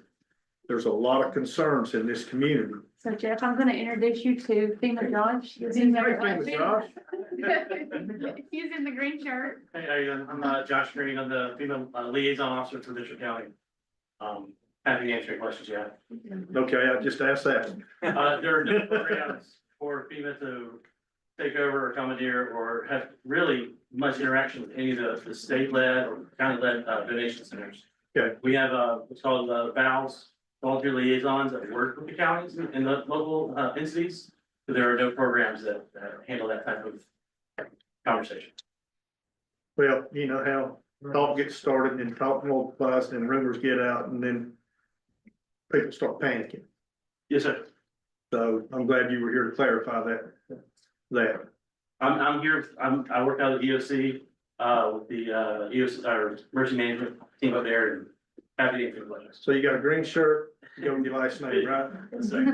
there's a lot of concerns in this community. So Jeff, I'm gonna introduce you to FEMA Josh. He's in there. Hey, FEMA Josh. He's in the green shirt. Hey, how you doing? I'm Josh Green. I'm the FEMA liaison officer for District County. Happy to answer your questions, yeah. Okay, I just asked that. There are no programs for FEMA to take over or commandeer or have really much interaction with any of the state-led or county-led donation centers. Okay. We have what's called VALs, volunteer liaisons that work with the counties and the local entities. But there are no programs that handle that type of conversation. Well, you know how talk gets started and talk multiplies and rumors get out and then people start panicking. Yes, sir. So I'm glad you were here to clarify that. I'm here, I work out of the EOC, with the, EOC, or emergency management team up there, and happy to answer questions. So you got a green shirt, go with your last name, right? Yes, sir.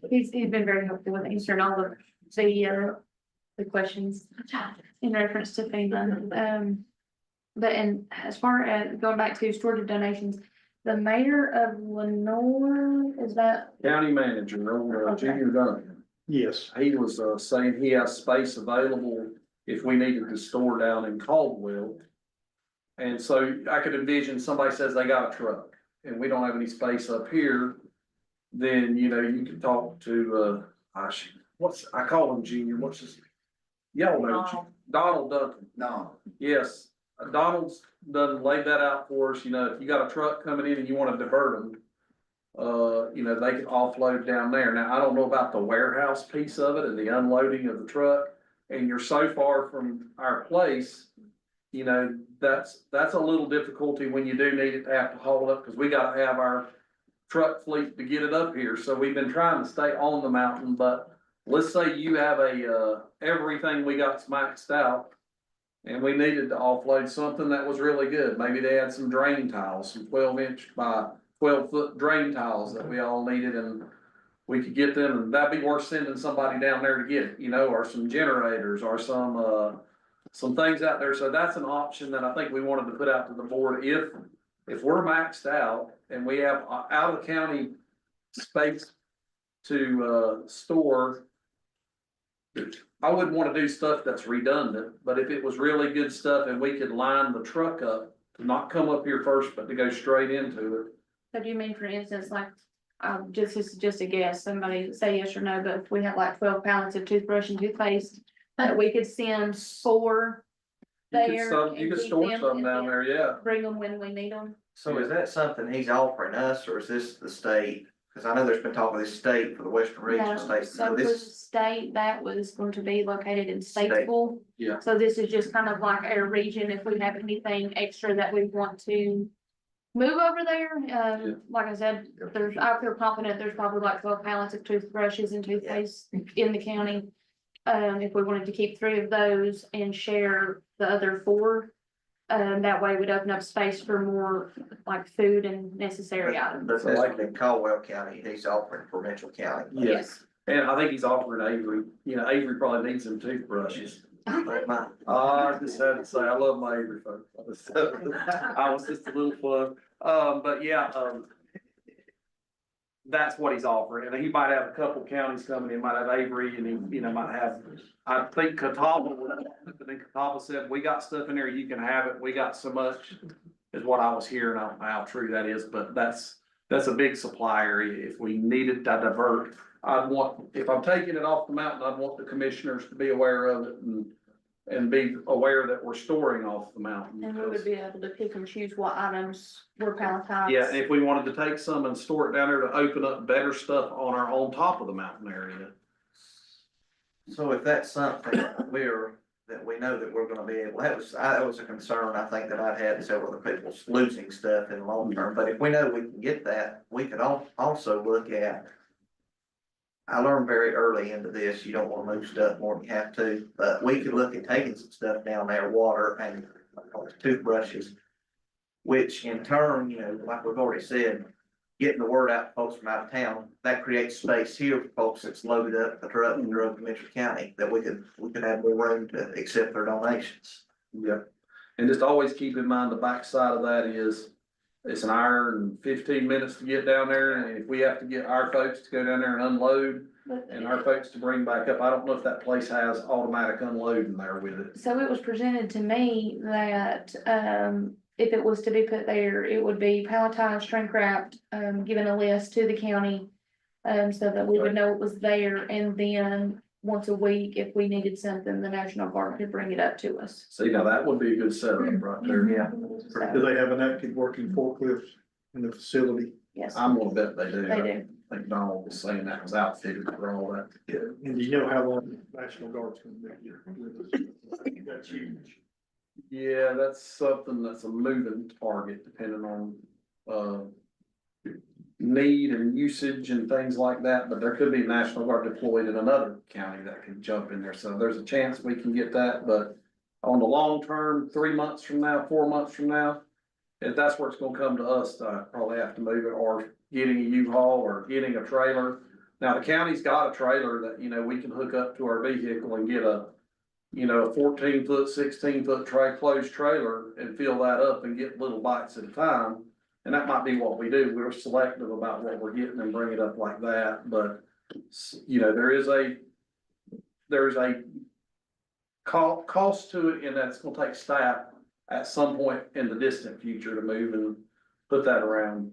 He's been very helpful with answering all of the questions in reference to FEMA. But and as far as going back to storage of donations, the mayor of Lenore, is that? County manager, Junior Duncan, Yes, he was, saying he has space available if we needed to store down in Caldwell. And so I could envision somebody says they got a truck and we don't have any space up here. Then, you could talk to, I call him Junior, what's his? Y'all know, Donald Duncan. No, Yes, Donald's done laid that out for us, if you got a truck coming in and you wanna divert them. They can offload down there. Now, I don't know about the warehouse piece of it and the unloading of the truck. And you're so far from our place, that's a little difficulty when you do need it to have to haul it up, cause we gotta have our truck fleet to get it up here. So we've been trying to stay on the mountain, but let's say you have everything we got's maxed out. And we needed to offload something that was really good. Maybe they had some drain tiles, some 12-inch by 12-foot drain tiles that we all needed, and we could get them, and that'd be worth sending somebody down there to get it, or some generators or some things out there. So that's an option that I think we wanted to put out to the board. If we're maxed out and we have out of county space to store, I wouldn't want to do stuff that's redundant, but if it was really good stuff and we could line the truck up to not come up here first, but to go straight into it. So do you mean, for instance, like, this is just a guess, somebody say yes or no, but if we have like 12 pallets of toothbrush and toothpaste, that we could send 4 there. You could and keep store them some and down then there, yeah. Bring them when we need them. So is that something he's offering us, or is this the state? Cause I know there's been talk of this state for the western region No, of states. so So for the this, state, that was going to be located in State. Statesville. Yeah. So this is just kind of like our region, if we have anything extra that we want to move over there. Yeah. Like I said, I feel confident there's probably like 12 pallets of toothbrushes and toothpaste in the county. If we wanted to keep 3 of those and share the other 4, that way we'd open up space for more like food and necessary items. but this one in Caldwell County, he's offering for Mitchell County. Yes. And I think he's offering Avery, Avery probably needs some toothbrushes. I just had to say, I love my Avery folks. I was just a little fun, but yeah, that's what he's offering, and he might have a couple counties coming, he might have Avery, and he, you know, might have, I think Catawba, I think Catawba said, we got stuff in there, you can have it, we got so much, is what I was hearing, I don't know how true that is, but that's a big supplier, if we needed to divert, I'd want, if I'm taking it off the mountain, I'd want the commissioners to be aware of it and be aware that we're storing off the mountain. And we would be able to pick and choose what items were palletized. Yeah, and if we wanted to take some and store it down there to open up better stuff on our own top of the mountain area. So if that's something that we know that we're gonna be able, that was a concern, I think, that I'd had several other people losing stuff in the long term, but if we know we can get that, we could also look at. I learned very early into this, you don't wanna move stuff more than you have to, but we could look at taking some stuff down there, water and toothbrushes. Which in turn, you know, like we've already said, getting the word out to folks from out of town, that creates space here for folks that's loaded up the truck and drove to Mitchell County, that we could have more room to accept their donations. Yeah, and just always keep in mind the backside of that is, it's an hour and 15 minutes to get down there, and if we have to get our folks to go down there and unload, and our folks to bring back up, I don't know if that place has automatic unloading there with it. So it was presented to me that, if it was to be put there, it would be palletized, shrink wrapped, given a list to the county. So that we would know it was there, and then once a week, if we needed something, the National Guard could bring it up to us. See, now that would be a good setup right there. Yeah. So, Do they have an active working forklift in the facility? yes, I'm gonna bet they do. they do. I think Donald was saying that was outfitted for all that. Yeah. And do you know how long the National Guard's gonna be here with us? That's huge. Yeah, that's something that's a moving target depending on, need and usage and things like that, but there could be National Guard deployed in another county that could jump in there, so there's a chance we can get that, but on the long term, 3 months from now, 4 months from now, if that's where it's gonna come to us, I probably have to move it, or getting a U-Haul or getting a trailer. Now, the county's got a trailer that, you know, we can hook up to our vehicle and get a, you know, a 14-foot, 16-foot closed trailer and fill that up and get little bites at a time. And that might be what we do. We're selective about what we're getting and bring it up like that, but, you know, there's a cost to it, and that's gonna take staff at some point in the distant future to move and put that around.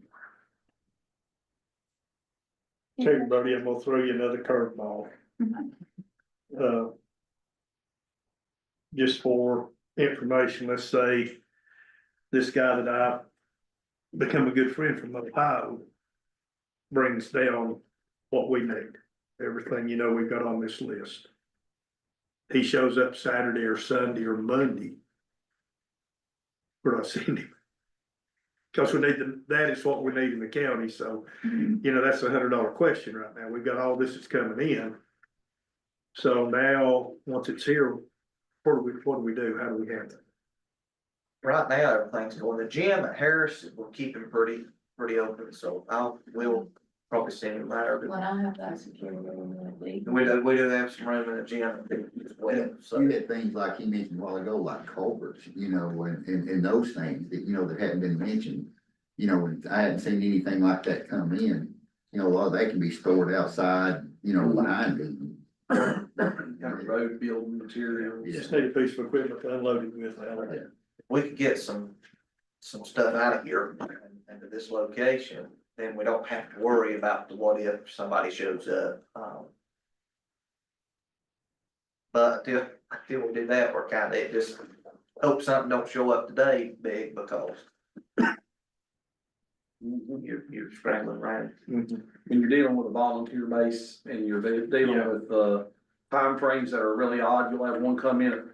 Okay, buddy, I'm gonna throw you another curveball. Just for information, let's say this guy that I become a good friend from Ohio brings down what we need, everything, you know, we've got on this list. He shows up Saturday or Sunday or Monday. We're not seeing him. Cause we need that is what we need in the county, so, you know, that's $100 question right now, we've got all this that's coming in. So now, once it's here, what do we do, how do we handle it? Right now, everything's going, the gym at Harris, we're keeping pretty open, so we'll probably send him there. When I have that security, we We do have some room in the gym as well, so. You had things like he mentioned a while ago, like culverts, you know, and those things that, you know, that hadn't been mentioned. You know, and I hadn't seen anything like that come in, you know, a lot of that can be stored outside, you know, behind it. Kind of road building materials. You just need a piece of equipment to unload it with. We could get some stuff out of here and to this location, then we don't have to worry about the what if somebody shows up. But until we do that, we're kinda just hope something don't show up today big, because you're scrambling around. When you're dealing with a volunteer base and you're dealing Yeah. with, timeframes that are really odd, you'll have one come in at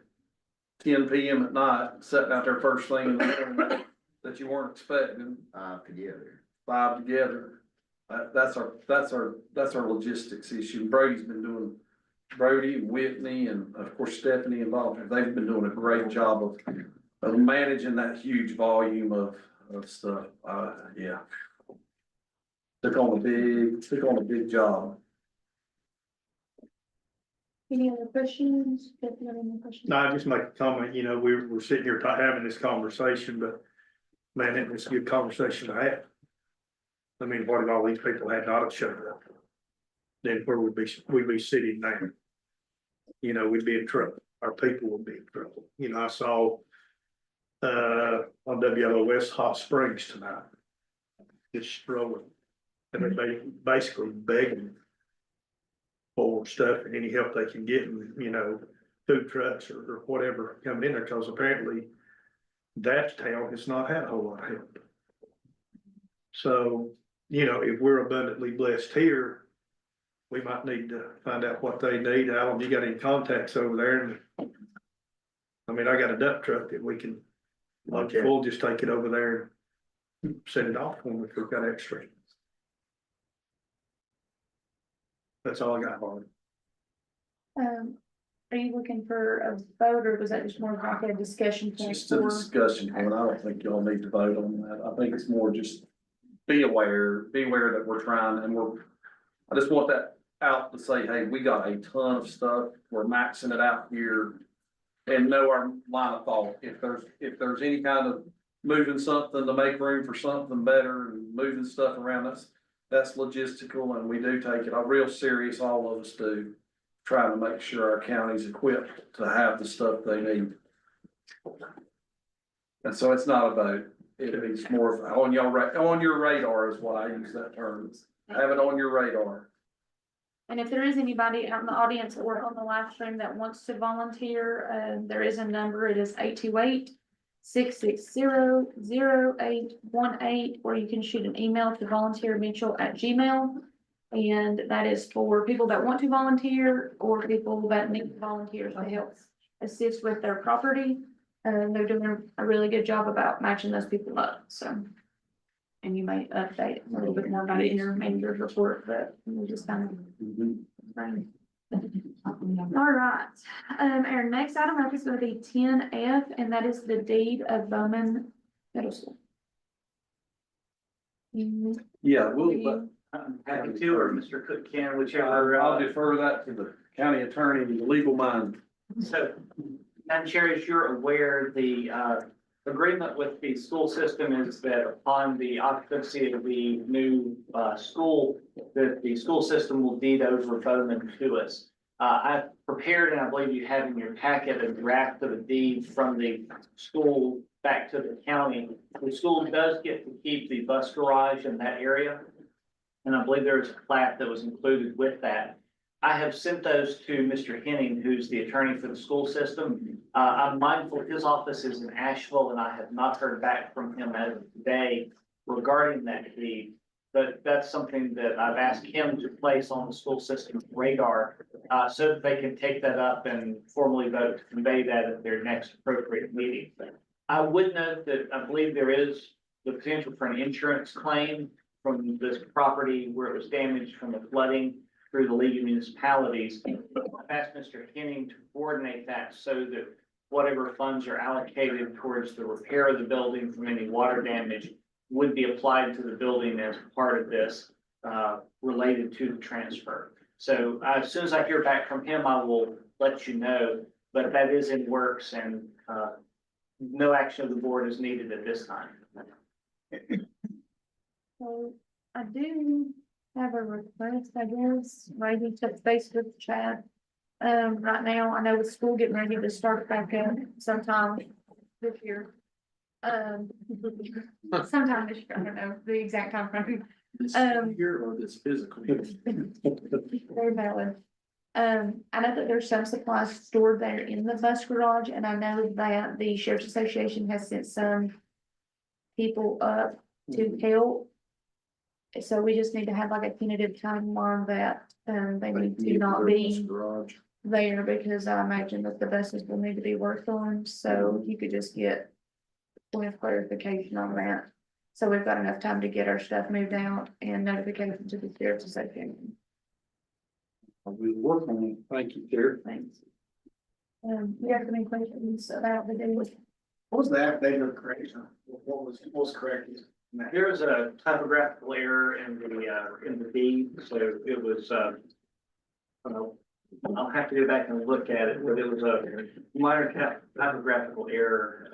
10 PM at night, sitting out there first thing in the morning that you weren't expecting, Together. 5 together. That's our logistics issue. Brody and Whitney and of course Stephanie involved, they've been doing a great job of managing that huge volume of stuff. Yeah. Took on a big job. Any other questions? If you have any questions? No, I just make a comment, you know, we're sitting here having this conversation, but man, it was a good conversation to have. I mean, what if all these people had not have showed up? Then where would we'd be sitting now? You know, we'd be in trouble. Our people would be in trouble. You know, I saw on WLOS Hot Springs tonight, just strolling. And they basically begging for stuff and any help they can get, and, you know, food trucks or whatever coming in there, because apparently that town has not had a whole lot of help. So, you know, if we're abundantly blessed here, we might need to find out what they need. Alan, you got any contacts over there? And I mean, I got a dump truck that we can, like, we'll just take it over there and send it off when we've got extra. That's all I got on it. Are you looking for a vote, or was that just more like a discussion point? Just a discussion point. I don't think y'all need to vote on that. I think it's more just be aware that we're trying, and I just want that out to say, hey, we got a ton of stuff. We're maxing it out here. And know our line of thought. If there's any kind of moving something to make room for something better and moving stuff around, that's logistical, and we do take it real serious. All of us do, trying to make sure our county's equipped to have the stuff they need. And so it's not about, it's more of on your radar is what I use that term. Have it on your radar. And if there is anybody out in the audience or on the live stream that wants to volunteer, there is a number. It is 828-660-0818, or you can shoot an email to volunteermitchell@gmail.com. And that is for people that want to volunteer or people that need volunteers to help assist with their property. They're doing a really good job about matching those people up, so. And you may update a little bit more about it in your manager's report, but we just kind of. All right, our next item up is going to be 10F, and that is the deed of Bowman Middle School. Yeah, I'm happy to, or Mr. Cook can, whichever. I'll defer that to the county attorney and the legal mind. So, Madam Chair, as you're aware, the agreement with the school system is that upon the occupancy of the new school, that the school system will deed over Bowman to us. I've prepared, and I believe you have in your packet, a draft of a deed from the school back to the county. The school does get to keep the bus garage in that area, and I believe there's a plat that was included with that. I have sent those to Mr. Henning, who's the attorney for the school system. I'm mindful his office is in Asheville, and I have not heard back from him as of today regarding that deed. But that's something that I've asked him to place on the school system's radar, so that they can take that up and formally vote to convey that at their next appropriate meeting. I would note that I believe there is the potential for an insurance claim from this property where it was damaged from the flooding through the League of Municipalities. I've asked Mr. Henning to coordinate that so that whatever funds are allocated towards the repair of the building from any water damage would be applied to the building as part of this, related to the transfer. So as soon as I hear back from him, I will let you know, but that is in works, and no action of the board is needed at this time. So I do have a request, I guess, maybe touch base with Chad. Right now, I know with school getting ready to start back up sometime this year. Sometime this year, I don't know the exact time frame. This year or this physical? Very valid. I know that there's some supplies stored there in the bus garage, and I know that the Sheriff's Association has sent some people up to help. So we just need to have like a tentative timeline that, they need to not be there, because I imagine that the buses will need to be worked on, so you could just get point of clarification on that. So we've got enough time to get our stuff moved out and notification to the Sheriff's Association. We'll work on it. Thank you, Terry. Thanks. You have any questions about the deal? What was the affidavit of correction? What was corrected? There was a typographical error in the deed, so it was, I'll have to go back and look at it, but it was a minor typographical error.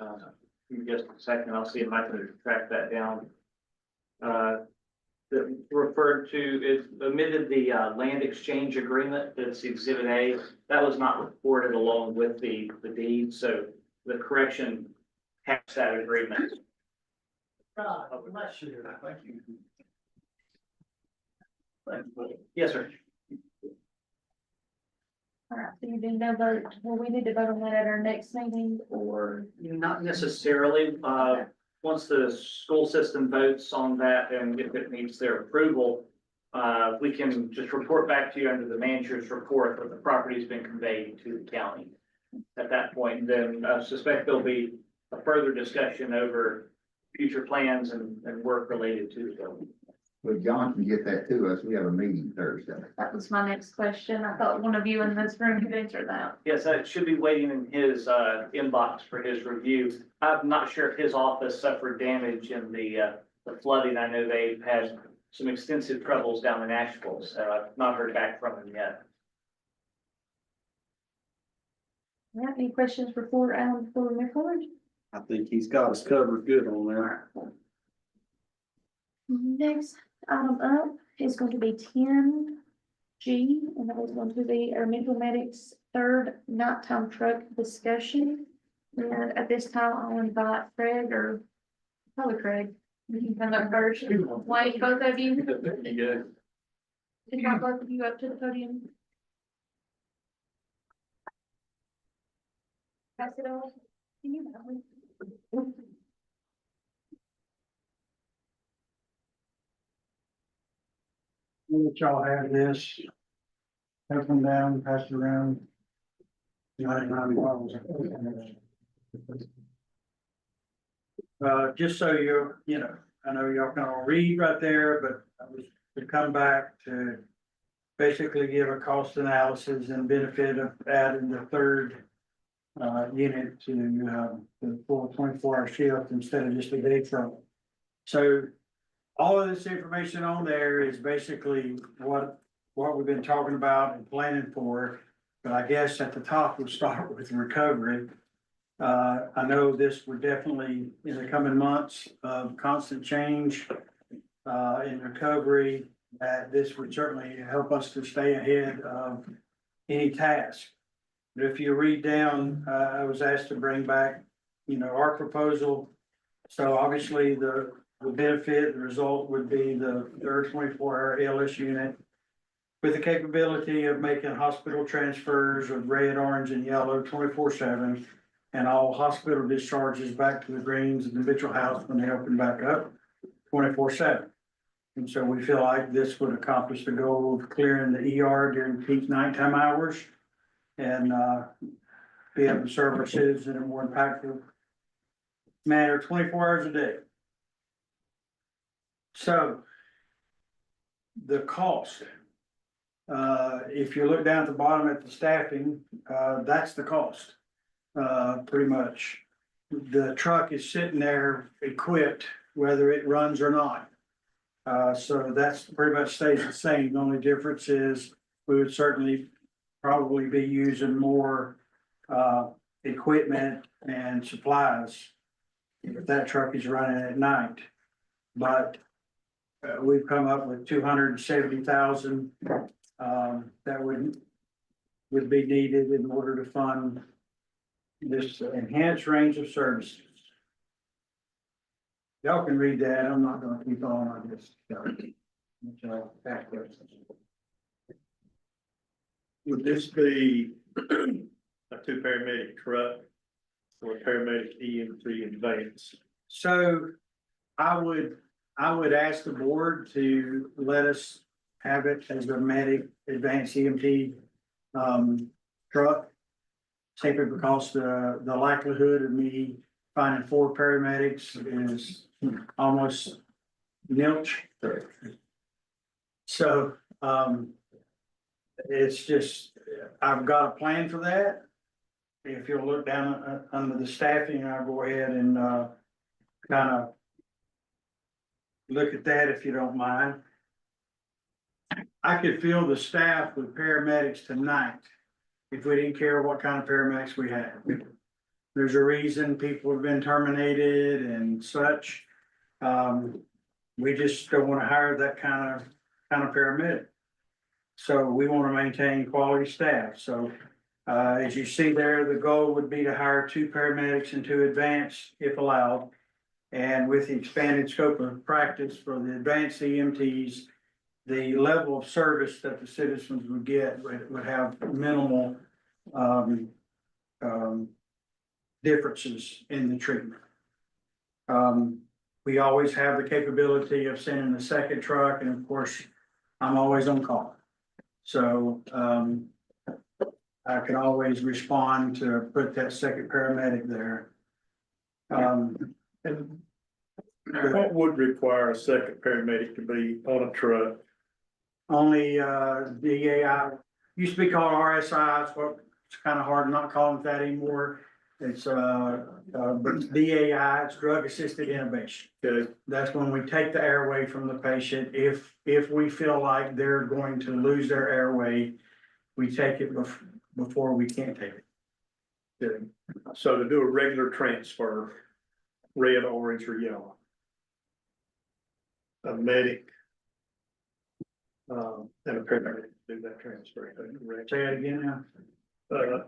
Give me just a second, I'll see if I can track that down. That referred to, it omitted the land exchange agreement, that's Exhibit A. That was not reported along with the deed, so the correction has that agreement. Thank you. Yes, sir. All right, so you didn't know vote, well, we need to vote on that at our next meeting, or? Not necessarily, once the school system votes on that and if it needs their approval, we can just report back to you under the manager's report that the property's been conveyed to the county. At that point, then I suspect there'll be a further discussion over future plans and work related to the building. Well, John can get that to us. We have a meeting Thursday. That was my next question. I thought one of you in this room could answer that. Yes, it should be waiting in his inbox for his review. I'm not sure if his office suffered damage in the flooding. I know they've had some extensive troubles down in Asheville, so I've not heard back from him yet. All right, any questions before we move forward? I think he's got us covered good on there. Next item up is going to be 10G, and that is going to be our mental medics third nighttime truck discussion. And at this time, I'll invite Craig, or probably Craig, you can come up first. Wait, both of you. Invite both of you up to the podium. Pass it on. Can you have one? Let y'all have this. Take them down, pass it around. 99 bottles. Just so you know, I know y'all can all read right there, but I was to come back to basically give a cost analysis and benefit of adding the third unit to the full 24-hour shift instead of just a day truck. So all of this information on there is basically what we've been talking about and planning for. But I guess at the top, we'll start with recovery. I know this would definitely, in the coming months of constant change in recovery, that this would certainly help us to stay ahead of any task. But if you read down, I was asked to bring back, our proposal. So obviously the benefit, the result would be the third 24-hour ALS unit with the capability of making hospital transfers of red, orange, and yellow 24/7, and all hospital discharges back to the greens and the Mitchell House when they open back up 24/7. And so we feel like this would accomplish the goal of clearing the ER during peak nighttime hours and be able to serve our citizens in a more impactful manner 24 hours a day. So the cost, if you look down at the bottom at the staffing, that's the cost. Pretty much. The truck is sitting there equipped, whether it runs or not. So that's pretty much stays the same. The only difference is we would certainly probably be using more equipment and supplies if that truck is running at night. But we've come up with 270,000 that would be needed in order to fund this enhanced range of services. Y'all can read that. I'm not gonna keep on this. Would this be a two paramedic truck or a paramedic EMT advance? So I would ask the board to let us have it as a medic advanced EMT truck. Simply because the likelihood of me finding 4 paramedics is almost nilch. So it's just, I've got a plan for that. If you'll look down under the staffing, I'll go ahead and kind of look at that if you don't mind. I could fill the staff with paramedics tonight if we didn't care what kind of paramedics we had. There's a reason people have been terminated and such. We just don't wanna hire that kind of paramedic. So we wanna maintain quality staff, so, as you see there, the goal would be to hire 2 paramedics and 2 advanced if allowed. And with the expanded scope of practice for the advanced EMTs, the level of service that the citizens would get would have minimal, differences in the treatment. We always have the capability of sending a second truck, and of course, I'm always on call. So, I can always respond to put that second paramedic there. And what would require a second paramedic to be on a truck? Only, DAI, used to be called RSI, it's kind of hard not calling it that anymore. It's, but DAI, it's drug assisted intubation. Okay, That's when we take the airway from the patient. If we feel like they're going to lose their airway, we take it before we can't take it. good. So to do a regular transfer, red, orange, or yellow. A medic. And a paramedic to do that transfer. Correct. Say that again now.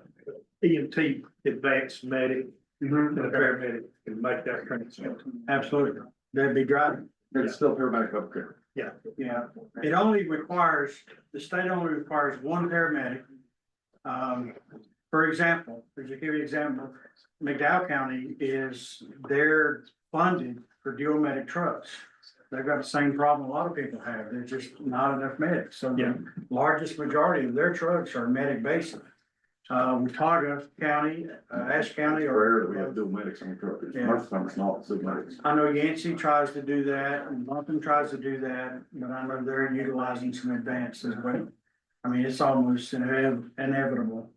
EMT, advanced medic, and a paramedic can make that transfer. Absolutely. That'd be driving. It's still paramedic upgrade. Yeah. It only requires, the state only requires 1 paramedic. For example, to give you an example, McDowell County they're funded for dual medic trucks. They've got the same problem a lot of people have. There's just not enough medics. So Yeah. the largest majority of their trucks are medic basic. Watauga County, Ashe County, It's rare that we have dual medics on the truck. Yeah. Most of the time it's not, it's medics. I know Yancey tries to do that, and Buncombe tries to do that, but I know they're utilizing some advanced as well. I mean, it's almost inevitable.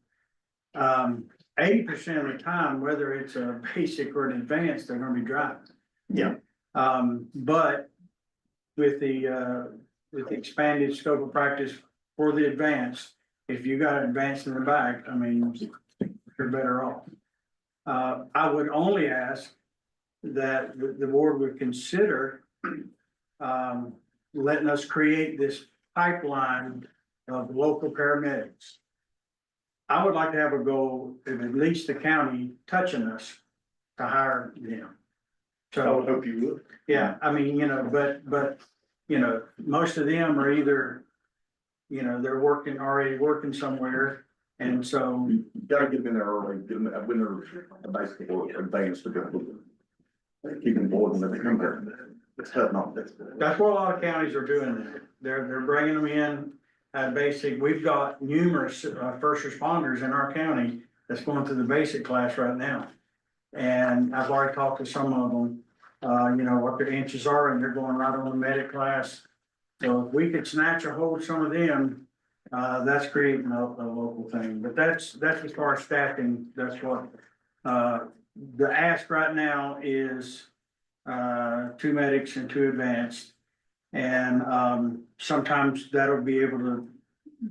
80% of the time, whether it's a basic or an advanced, they're gonna be driving. Yeah. But with the expanded scope of practice for the advanced, if you got advanced in the back, I mean, you're better off. I would only ask that the board would consider letting us create this pipeline of local paramedics. I would like to have a goal of at least the county touching us to hire them. I would hope you would. Yeah, I mean, but, most of them are either, they're already working somewhere. And so, You gotta get them in there early, get them, when they're basically advanced to go. Keep them bored when they come here. It's tough, not, that's. that's what a lot of counties are doing there. They're bringing them in at basic. We've got numerous, first responders in our county that's going through the basic class right now. And I've already talked to some of them, what their inches are, and they're going right on the medic class. So if we could snatch a hold of some of them, that's creating a local thing, but that's as far as staffing, that's what, the ask right now is, 2 medics and 2 advanced. And, sometimes that'll be able to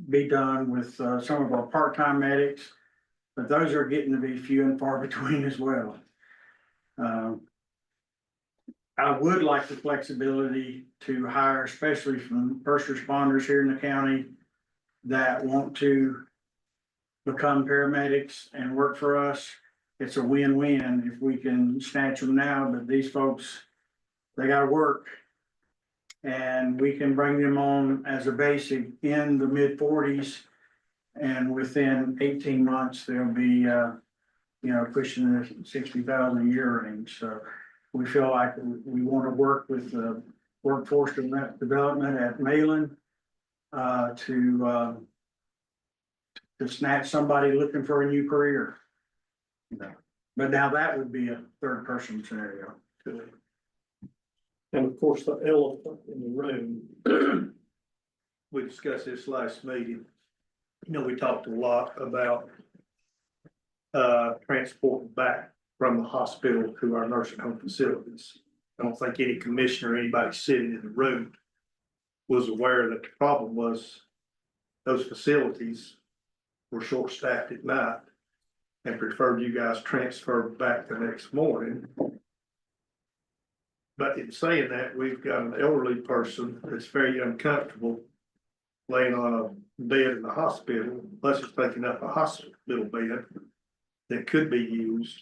be done with, some of our part-time medics, but those are getting to be few and far between as well. I would like the flexibility to hire, especially from first responders here in the county that want to become paramedics and work for us. It's a win-win if we can snatch them now, but these folks, they gotta work. And we can bring them on as a basic in the mid-40s. And within 18 months, they'll be, pushing the 60,000 a year range. So we feel like we want to work with the workforce development at Malin to snatch somebody looking for a new career. But now that would be a 3rd person scenario. And of course, the elephant in the room. We discussed this last meeting. We talked a lot about transporting back from the hospital to our nursing home facilities. I don't think any commissioner, anybody sitting in the room was aware that the problem was those facilities were short-staffed at night and preferred you guys transfer back the next morning. But in saying that, we've got an elderly person that's very uncomfortable laying on a bed in the hospital, unless it's taking up a hospital bed that could be used.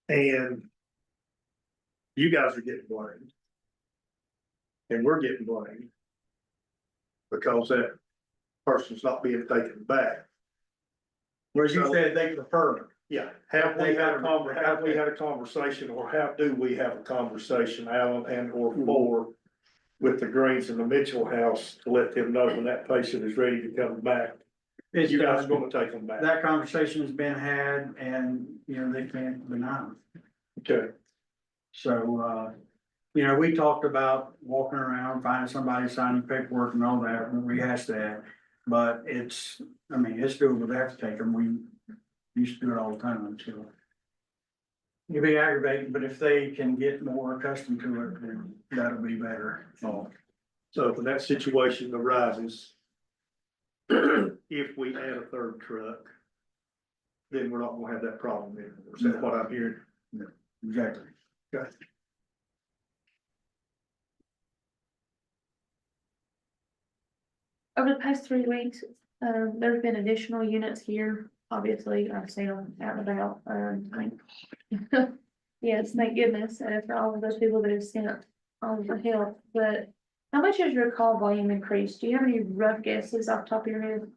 And you guys are getting blamed. And we're getting blamed because that person's not being taken back. Where you said they prefer it. Yeah, have we had a conversation, or how do we have a conversation, Alan and or Moore, with the Greens and the Mitchell House to let them know when that patient is ready to come back? It's You guys are done. gonna take them back. That conversation has been had and, you know, they can't deny it. Okay, So, you know, we talked about walking around, finding somebody signing paperwork and all that, and we rehash that. But it's, I mean, it's doable to have to take them. We used to do it all the time, so. It'd be aggravating, but if they can get more accustomed to it, then that'll be better. so when that situation arises, if we add a third truck, then we're not gonna have that problem anymore. Is that what I'm hearing? Exactly. Okay. Over the past 3 weeks, there's been additional units here. Obviously, I've seen them out and about. Yes, thank goodness, for all of those people that have sent all of the help. But how much has your call volume increased? Do you have any rough guesses off the top of your head?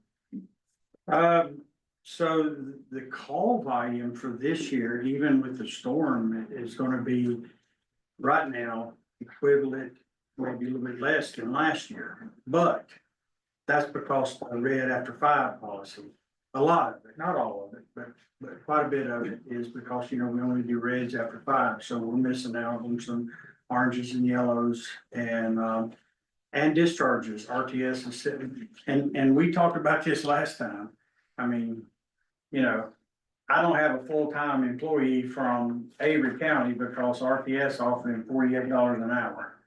So the call volume for this year, even with the storm, is gonna be right now equivalent, maybe a little bit less than last year. But that's because of the red after 5 policy. A lot of it, not all of it, but quite a bit of it is because, you know, we only do reds after 5, so we're missing out on some oranges and yellows and discharges. RTS is sitting, and we talked about this last time. I mean, you know, I don't have a full-time employee from Avery County because RTS offered him $48 an hour.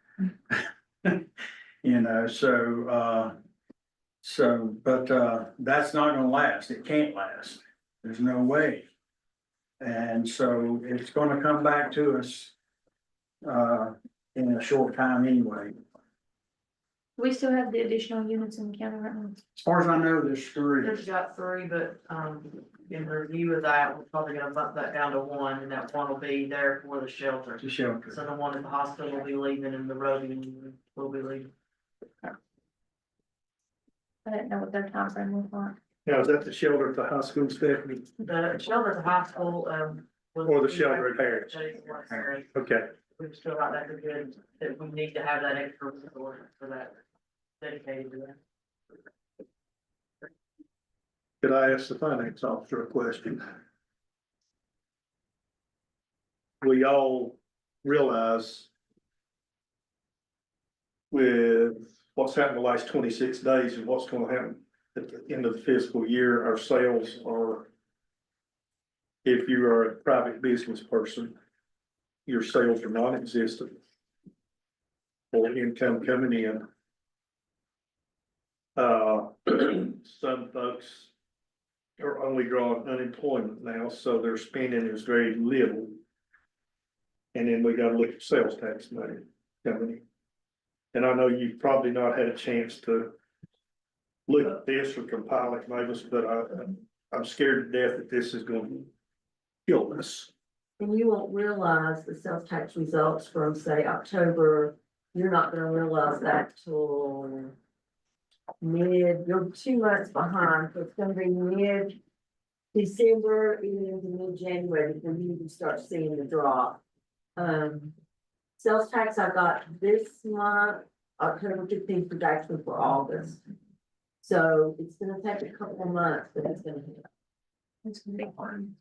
You know, but that's not gonna last. It can't last. There's no way. And so it's gonna come back to us in a short time anyway. We still have the additional units in the county right now. As far as I know, there's 3. There's got 3, but, in review of that, we're probably gonna bump that down to 1, and that 1 will be there for the shelter. To shelter. So the one at the hospital will be leaving and the roadie will be leaving. I didn't know what their time frame was like. Now, is that the shelter at the high school, Stephanie, The shelter at the hospital, was. or the shelter at Harris? Okay, We've still got that good, that we need to have that extra resource for that, dedicated to that. could I ask the finance officer a question? We all realize with what's happened the last 26 days and what's gonna happen at the end of the fiscal year, our sales are, if you are a private business person, your sales are non-existent or income coming in. Some folks are only drawing unemployment now, so their spending is very little. And then we gotta look at sales tax money coming in. And I know you've probably not had a chance to look at this or compile it, Mavis, but I'm scared to death that this is gonna kill us. And you won't realize the sales tax results from, say, October, you're not gonna realize that till you're 2 months behind, so it's gonna be mid-December, even into mid-January, before you can start seeing the drop. Sales tax I got this month, October 15th projection for August. So it's gonna take a couple of months, but it's gonna hit. It's gonna be hard.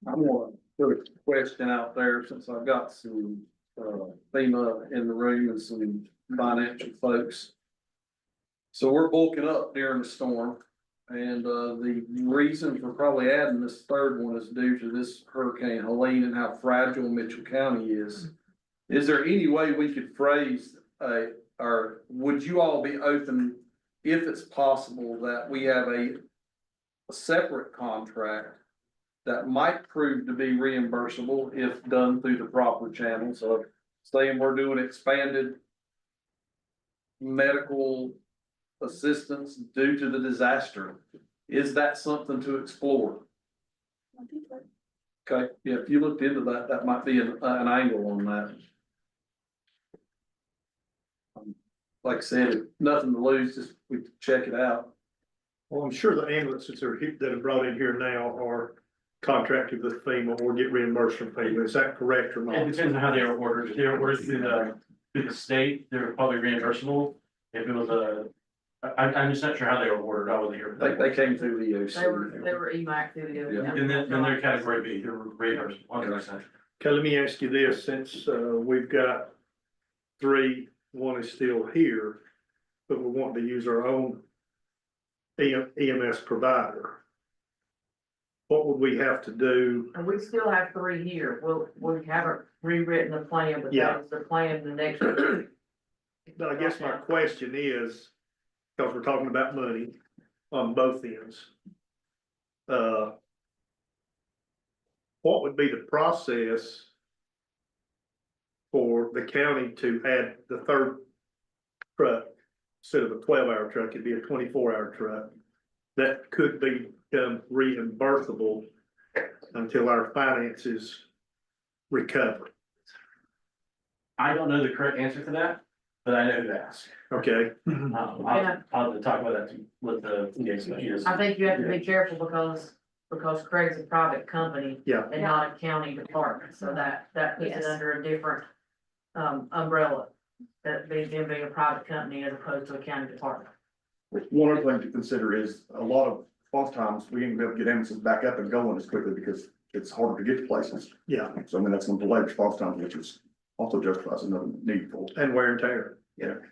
I'm gonna put a question out there since I've got some FEMA in the room and some financial folks. So we're bulking up during the storm, and the reason for probably adding this third one is due to this Hurricane Helene and how fragile Mitchell County is. Is there any way we could phrase, or would you all be open, if it's possible, that we have a separate contract that might prove to be reimbursable if done through the proper channels of saying we're doing expanded medical assistance due to the disaster? Is that something to explore? Okay, yeah, if you looked into that, that might be an angle on that. Like I said, nothing to lose, just we check it out. Well, I'm sure the ambulances that are brought in here now are contracted with FEMA or get reimbursed from FEMA. Is that correct or It not? depends on how they are ordered. If they were ordered through the state, they're probably reimbursable. If it was I'm just not sure how they were ordered. I wasn't here. They came through the They were EOC. EMAC through the. Yeah. And then they're category B, they're reimbursable, 100%. Okay, let me ask you this, since, we've got three, one is still here, but we want to use our own EMS provider. What would we have to do? And we still have three here. We haven't rewritten the plan, but Yeah. that's the plan the next. But I guess my question is, because we're talking about money on both ends. What would be the process for the county to add the third truck? Instead of a 12-hour truck, it'd be a 24-hour truck that could become reimbursable until our finances recover. I don't know the correct answer to that, but I know who to ask. Okay, I'll talk about that with the yes. I think you have to be careful because Craig's a private company. Yeah. And not a county department, so that puts it Yes. under a different umbrella. That being a private company as opposed to a county department. One other thing to consider is a lot of response times, we ain't gonna be able to get ambulances back up and going as quickly because it's harder to get to places. yeah, So I mean, that's gonna delay response times, which is also justifies another need for. and wear and tear.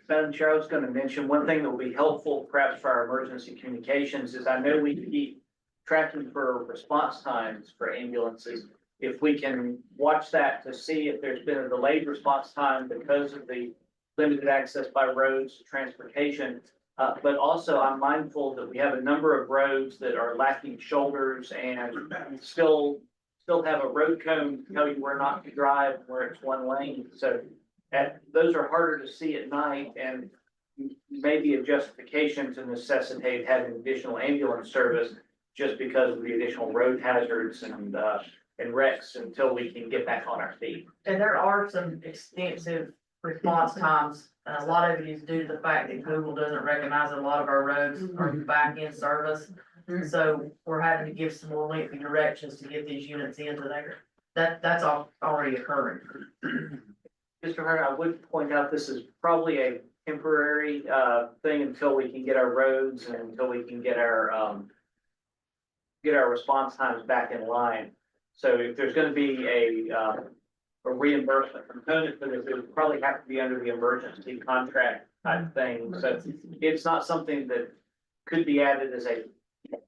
Madam Chair, I was gonna mention, one thing that will be helpful perhaps for our emergency communications is I know we keep tracking for response times for ambulances. If we can watch that to see if there's been a delayed response time because of the limited access by roads to transportation. But also I'm mindful that we have a number of roads that are lacking shoulders and still have a road cone telling you where not to drive, where it's one lane. So those are harder to see at night and maybe a justification to necessitate having additional ambulance service just because of the additional road hazards and wrecks until we can get back on our feet. And there are some extensive response times. A lot of it is due to the fact that Google doesn't recognize a lot of our roads are back in service. So we're having to give some more lengthy directions to get these units into there. That's already occurring. Mr. Hart, I would point out this is probably a temporary thing until we can get our roads and until we can get our response times back in line. So if there's gonna be a reimbursement component for this, it would probably have to be under the emergency contract type thing. So it's not something that could be added as a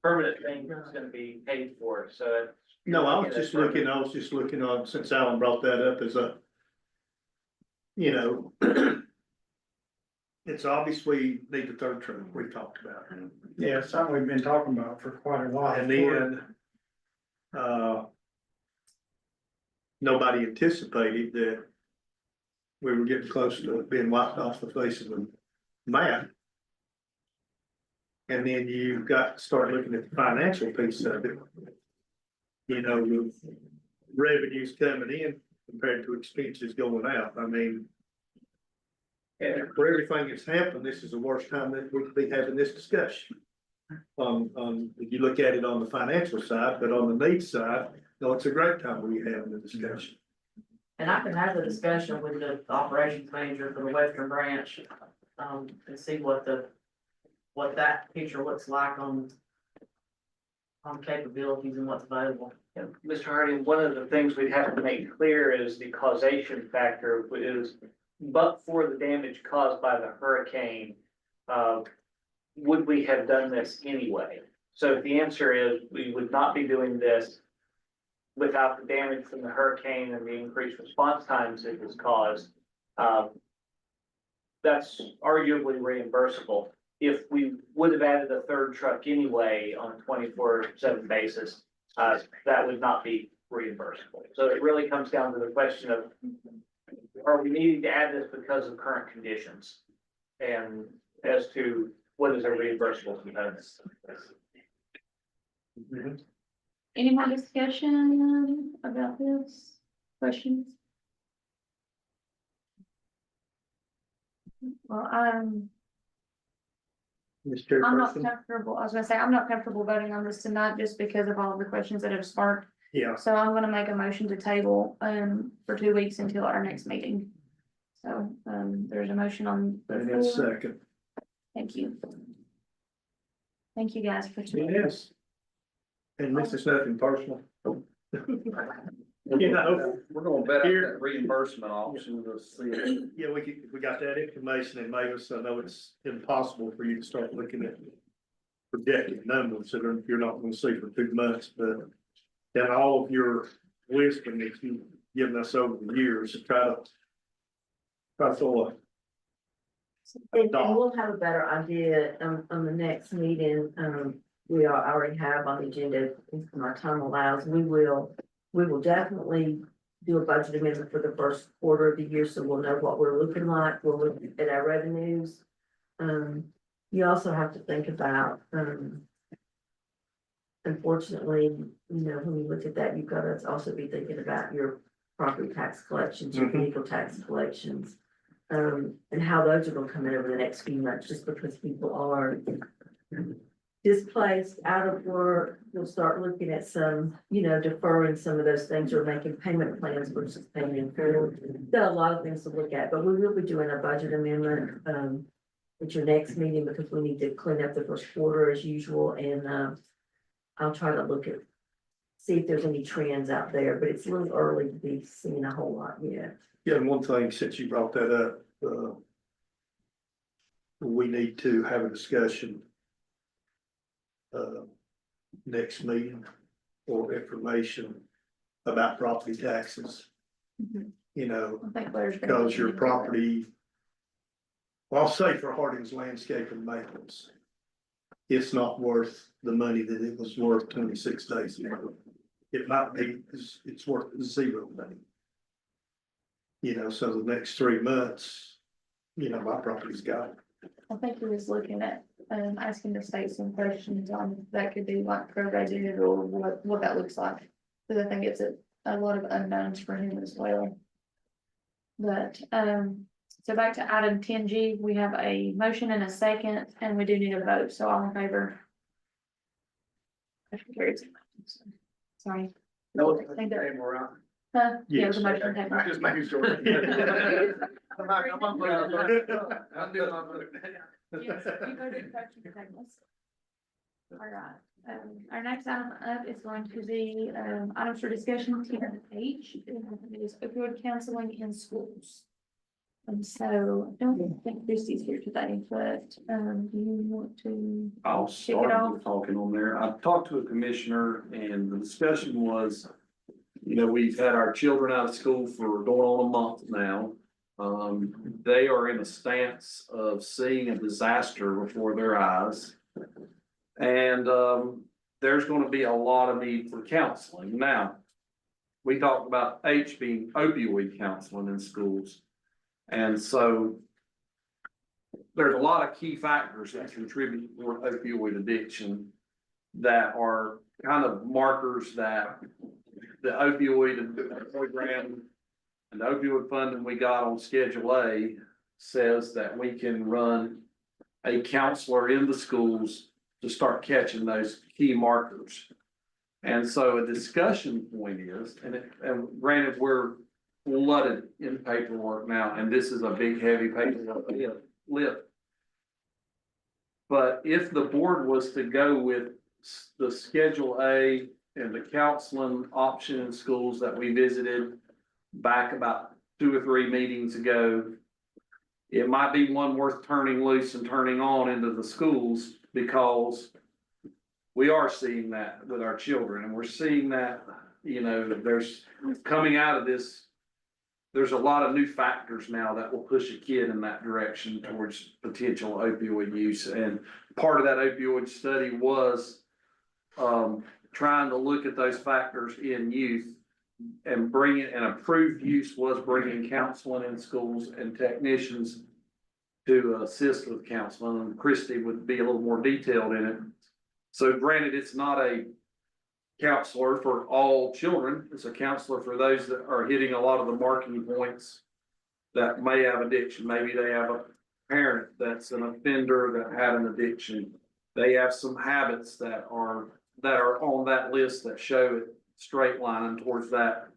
permanent thing that's gonna be paid for, so. No, I was just looking on, since Alan brought that up as a, you know, it's obvious we need the third truck we talked about. Yeah, it's something we've been talking about for quite a while. And then, nobody anticipated that we were getting close to being wiped off the face of the map. And then you've got to start looking at the financial piece of it. You know, with revenues coming in compared to expenses going out. I mean, for everything that's happened, this is the worst time that we could be having this discussion. If you look at it on the financial side, but on the needs side, no, it's a great time we're having the discussion. And I can have the discussion with the operations manager for the Western branch, and see what that picture looks like on capabilities and what's available. Mr. Harding, one of the things we'd have to make clear is the causation factor is, but for the damage caused by the hurricane, would we have done this anyway? So if the answer is we would not be doing this without the damage from the hurricane and the increased response times it has caused, that's arguably reimbursable. If we would have added a third truck anyway on a 24/7 basis, that would not be reimbursable. So it really comes down to the question of, are we needing to add this because of current conditions? And as to what is a reimbursable component. Any more discussion about this? Questions? Well, Mr. I'm not Chairperson? comfortable, I was gonna say, I'm not comfortable voting on this tonight just because of all of the questions that have sparked. Yeah, So I'm gonna make a motion to table, for 2 weeks until our next meeting. So, there's a motion on the and it's floor. second. Thank you. Thank you guys for. Yes. And this is nothing personal. You know, We're gonna bet out Here- that reimbursement option to see it. yeah, we got that information and Mavis, I know it's impossible for you to start looking at projected numbers that you're not gonna see for 2 months, but then all of your wisdom that you've given us over the years to try to throw a And we'll have a better idea on the next meeting, we already have on the agenda, if our time allows, we will definitely do a budget amendment for the first quarter of the year, so we'll know what we're looking like, we'll look at our revenues. You also have to think about, unfortunately, when you look at that, you've got to also be thinking about your property tax collections, your Mhm. vehicle tax collections. And how those are gonna come in over the next few months, just because people are displaced, out of work. We'll start looking at some, deferring some of those things or making payment plans versus paying in full. There are a lot of things to look at, but we will be doing a budget amendment, at your next meeting, because we need to clean up the first quarter as usual, and, I'll try to see if there's any trends out there, but it's a little early to be seeing a whole lot yet. Yeah, and one thing, since you brought that up, we need to have a discussion next meeting or information about property taxes. Mhm. I think Blair's gonna- because your property, well, I'll say for Harding's Landscape and Maintenance, it's not worth the money that it was worth 26 days ago. It might be, it's worth zero money. So the next 3 months, my property's gone. I think he was looking at, asking the state some questions on if that could be like prorated or what that looks like. Cause I think it's a lot of unknowns for him as well. But, so back to item 10G, we have a motion and a second, and we do need a vote, so all in favor. Motion carries. Sorry. No, I think that- around. Yeah, it was a Yes. motion table. I'm just making sure. Yes, you voted correct to table this. All right, our next item up is going to be, items for discussion, H, it is opioid counseling in schools. And so, I don't think Christie's here today, but, do you want to? I'll Kick it start off. with talking on there. I've talked to a commissioner and the discussion was, we've had our children out of school for going on a month now. They are in a stance of seeing a disaster before their eyes. And, there's gonna be a lot of need for counseling. Now, we talked about H being opioid counseling in schools. And so there's a lot of key factors that contribute to opioid addiction that are kind of markers that the opioid program and the opioid funding we got on Schedule A says that we can run a counselor in the schools to start catching those key markers. And so a discussion point is, and granted, we're flooded in paperwork now, and this is a big, heavy paperwork lift. But if the board was to go with the Schedule A and the counseling option in schools that we visited back about 2 or 3 meetings ago, it might be one worth turning loose and turning on into the schools, because we are seeing that with our children, and we're seeing that you know, there's coming out of this. There's a lot of new factors now that will push a kid in that direction towards potential opioid use. And part of that opioid study was trying to look at those factors in youth and bring it, and approved use was bringing counseling in schools and technicians to assist with counseling. And Christie would be a little more detailed in it. So granted, it's not a counselor for all children. It's a counselor for those that are hitting a lot of the marking points that may have addiction. Maybe they have a parent that's an offender that had an addiction. They have some habits that are on that list that show it straight lining towards that.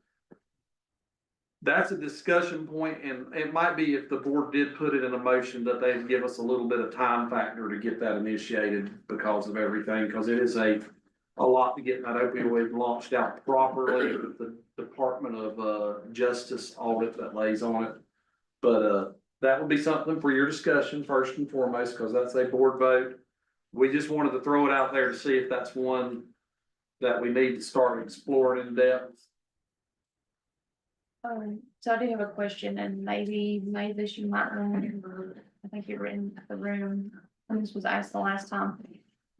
That's a discussion point, and it might be if the board did put it in a motion that they'd give us a little bit of time factor to get that initiated because of everything, because it is a lot to get that opioid launched out properly with the Department of Justice audit that lays on it. But that would be something for your discussion first and foremost, because that's a board vote. We just wanted to throw it out there to see if that's one that we need to start exploring in depth. So I do have a question, and maybe this you might remember. I think you were in the room when this was asked the last time.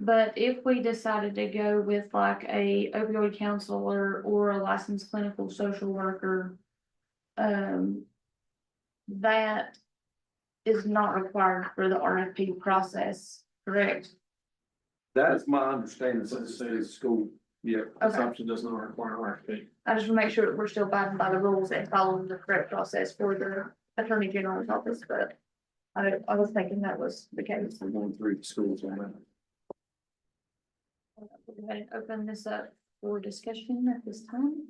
But if we decided to go with like a opioid counselor or a licensed clinical social worker, that is not required for the RFP process, correct? That is my understanding since it's school. Yeah. Okay. does not require RFP. I just want to make sure that we're still abiding by the rules and following the correct process for the Attorney General's office, but I was thinking that was the case. I'm going through the schools on that. We'll go ahead and open this up for discussion at this time.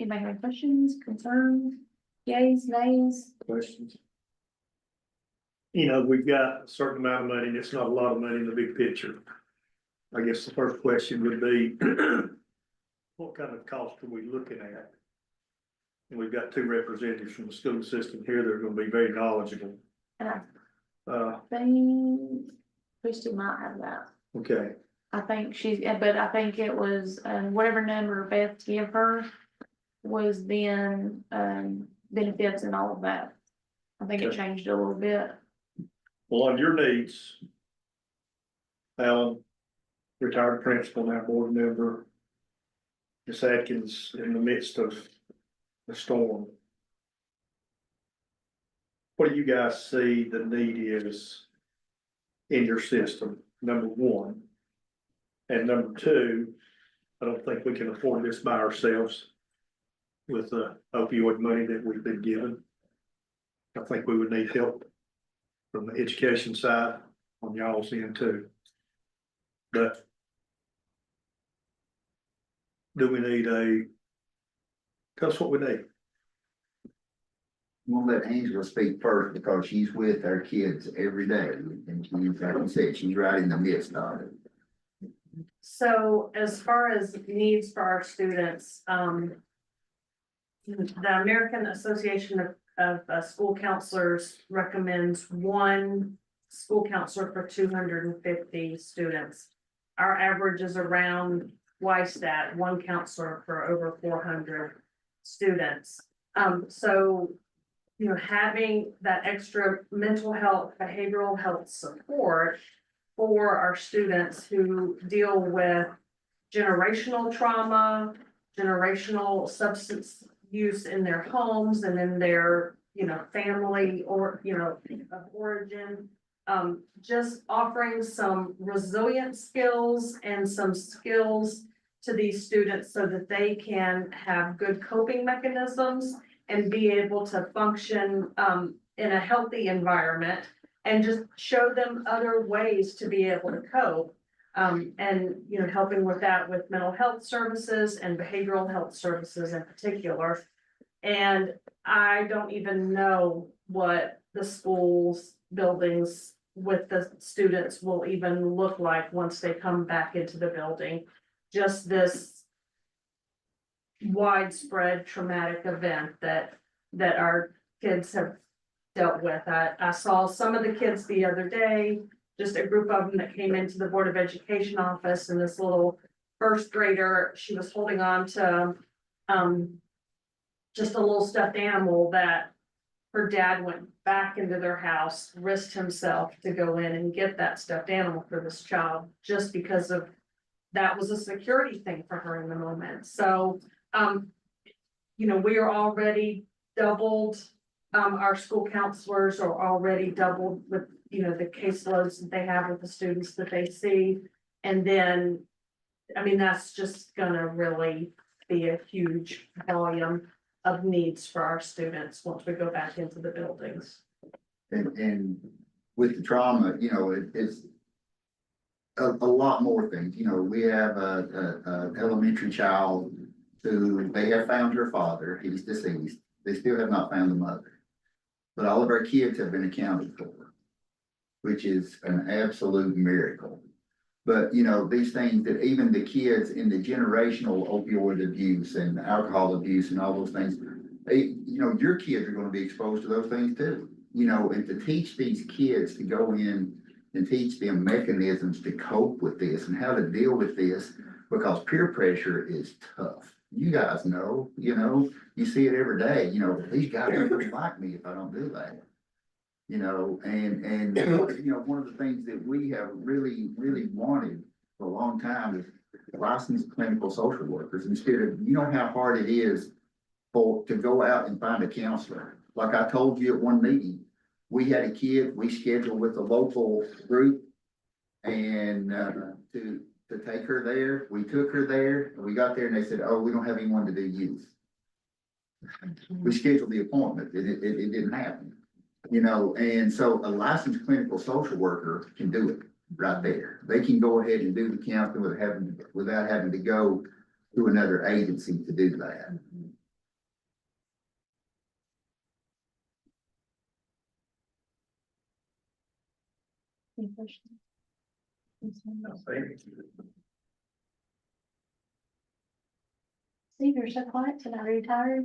Anybody have any questions, concerns, yays, nays? Questions? You know, we've got a certain amount of money, and it's not a lot of money in the big picture. I guess the first question would be, what kind of cost are we looking at? And we've got two representatives from the school system here that are gonna be very knowledgeable. And I think Christie might have that. Okay, I think but I think it was, whatever number Beth gave her was then, benefits and all of that. I think it Okay. changed a little bit. well, on your needs, Alan, retired principal, now board member, Ms. Atkins in the midst of the storm. What do you guys see the need is in your system, number one? And number two, I don't think we can afford this by ourselves with the opioid money that we've been given. I think we would need help from the education side on y'all's end too. But do we need tell us what we need. We'll let Angela speak first because she's with our kids every day. And she's, like you said, she's right in the midst of it. So as far as needs for our students, the American Association of School Counselors recommends one school counselor for 250 students. Our average is around twice that, one counselor for over 400 students. So, you know, having that extra mental health, behavioral health support for our students who deal with generational trauma, generational substance use in their homes and in their, you know, family or, you know, of origin. Just offering some resilient skills and some skills to these students so that they can have good coping mechanisms and be able to function in a healthy environment and just show them other ways to be able to cope. And, you know, helping with that with mental health services and behavioral health services in particular. And I don't even know what the schools buildings with the students will even look like once they come back into the building. Just this widespread traumatic event that our kids have dealt with. I saw some of the kids the other day, just a group of them that came into the Board of Education office in this little first grader, she was holding on to, just a little stuffed animal that her dad went back into their house, risked himself to go in and get that stuffed animal for this child, just because of, that was a security thing for her in the moment. So, you know, we are already doubled, our school counselors are already doubled with, you know, the caseloads that they have with the students that they see. And then, I mean, that's just gonna really be a huge volume of needs for our students once we go back into the buildings. And with the trauma, you know, it's a lot more things, you know, we have a elementary child who they have found her father, he's deceased, they still have not found the mother. But all of our kids have been accounted for, which is an absolute miracle. But, you know, these things that even the kids in the generational opioid abuse and alcohol abuse and all those things, you know, your kids are gonna be exposed to those things too. You know, and to teach these kids to go in and teach them mechanisms to cope with this and how to deal with this, because peer pressure is tough. You guys know, you know, you see it every day, you know, these guys are gonna like me if I don't do that. You know, and, you know, one of the things that we have really wanted for a long time is licensed clinical social workers, instead of, you know how hard it is to go out and find a counselor. Like I told you at one meeting, we had a kid, we scheduled with a local group and, to take her there. We took her there and we got there and they said, oh, we don't have anyone to do youth. We scheduled the appointment. It didn't happen. You know, and so a licensed clinical social worker can do it right there. They can go ahead and do the counseling without having to go to another agency to do that. Any questions? Steve, you're so quiet tonight. Are you tired?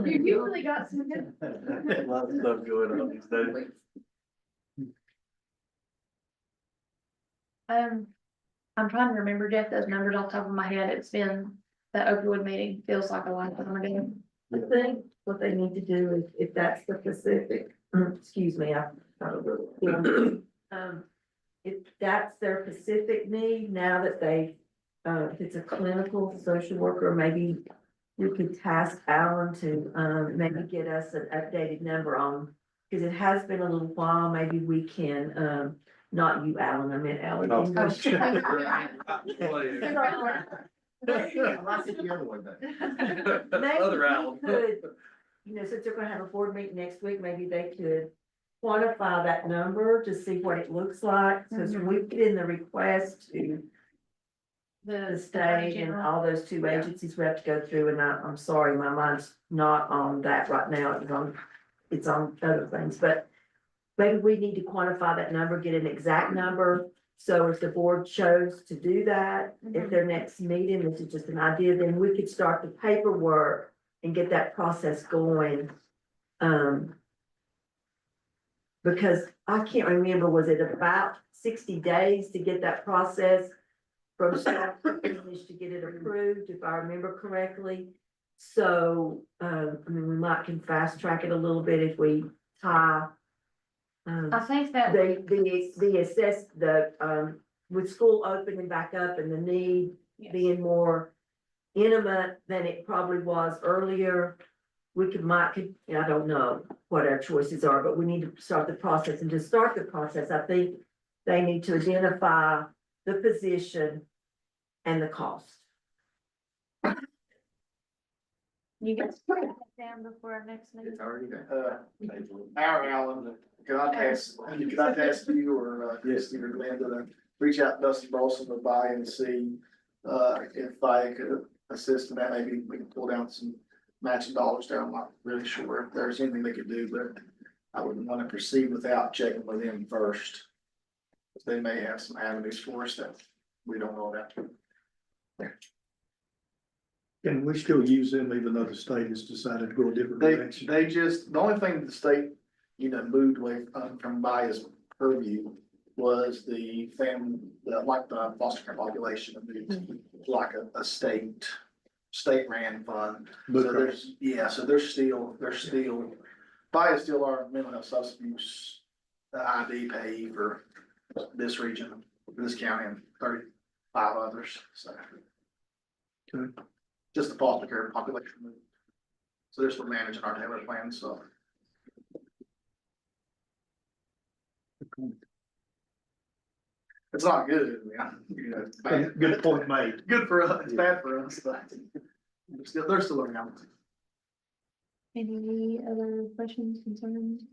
You usually got some good. A lot of stuff going on these days. I'm trying to remember, Jeff, those numbers off the top of my head. It's been, that opioid meeting feels like a lifetime ago. I think what they need to do is, if that's the specific, excuse me, I got a little. If that's their specific need, now that they, if it's a clinical social worker, maybe we could task Alan to, maybe get us an updated number on, because it has been a little while, maybe we can, not you, Alan, I meant Alan. Oh. English. Other Alan. You know, since they're gonna have a board meeting next week, maybe they could quantify that number to see what it looks like, because we put in the request to the state and all those two agencies we have to go through, and I'm sorry, my mind's not on that right now, it's on other things, but maybe we need to quantify that number, get an exact number. So if the board chose to do that, if their next meeting, this is just an idea, then we could start the paperwork and get that process going. Because I can't remember, was it about 60 days to get that process from start to finish to get it approved, if I remember correctly? So, I mean, we might can fast track it a little bit if we tie. I think that. The assess, with school opening back up and the need being more intimate than it probably was earlier, we could, I don't know what our choices are, but we need to start the process. And to start the process, I think they need to identify the position and the cost. You guys put it down before our next meeting. It's already there. Our Alan, can I ask you or, yes, either Glenda to reach out to Dusty Bolson to buy and see, if I could assist in that, maybe we can pull down some matching dollars there. I'm not really sure if there's anything they could do, but I wouldn't want to proceed without checking with them first. They may have some avenues for us that we don't know about. Can we still use them even though the state has decided to go a different direction? They just, the only thing the state, you know, moved away from by is purview. was the like the foster care population, like a state ran fund. So there's, yeah, so there's still, probably still our mental health substance abuse, ID pay for this region, this county, and 35 others, so. Okay. Just the foster care population. So they're still managing our Taylor plan, so. It's not good, you know, it's bad. Good point made. Good for us, it's bad for us, but they're still around. Any other questions, concerns?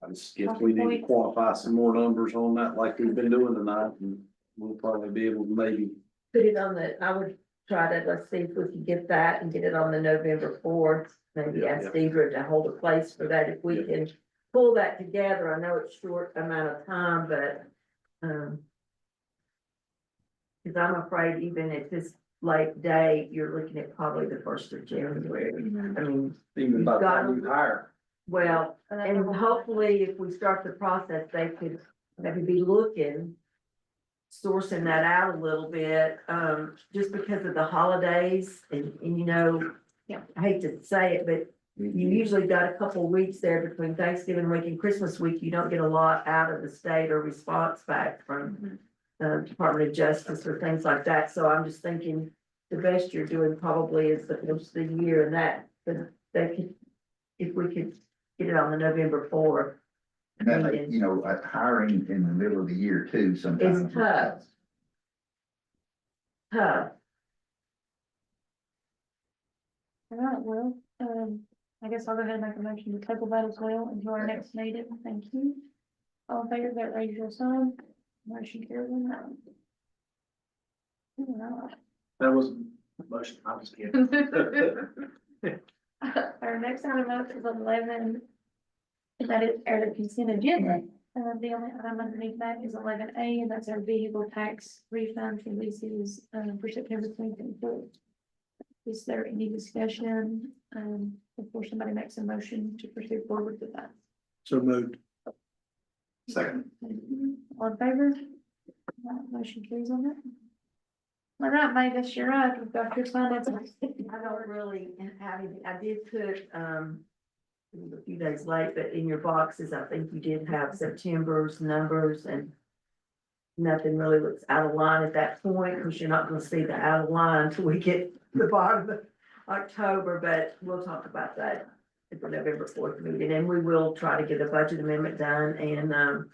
I just guess we need to quantify some more numbers on that like we've been doing tonight, and we'll probably be able to maybe. Put it on I would try to, let's see if we can get that and get it on the November 4th. Maybe ask Deidre to hold a place for that. If we can pull that together, I know it's short amount of time, but, cause I'm afraid even at this late date, you're looking at probably the 1st of January. I mean, Even by the time you hire. well, and hopefully if we start the process, they could maybe be looking, sourcing that out a little bit, just because of the holidays and you know, I hate to say it, but you usually got a couple weeks there between Thanksgiving week and Christmas week. You don't get a lot out of the state or response back from the Department of Justice or things like that. So I'm just thinking the best you're doing probably is the first of the year, and that they could, if we could get it on the November 4th. And that, you know, hiring in the middle of the year too, sometimes. It's tough. Tough. All right, well, I guess I'll go ahead and make a motion to table that as well until our next meeting. Thank you. All in favor, that raise your sign. Motion carries on that. All That was a motion, I was kidding. right. Our next item up is 11. That is our consent agenda. The only item underneath that is 11A, and that's our vehicle tax refund for leases for September 2024. Is there any discussion before somebody makes a motion to proceed forward with that? So moved. Second. All in favor? Motion carries on that. All right, Mavis, you're up. You've got your finance. I don't really have any, I did put, it was a few days late, but in your boxes, I think you did have September's numbers and nothing really looks out of line at that point, because you're not gonna see the out of line until we get to the bottom of October, but we'll talk about that at the November 4th meeting, and we will try to get a budget amendment done and,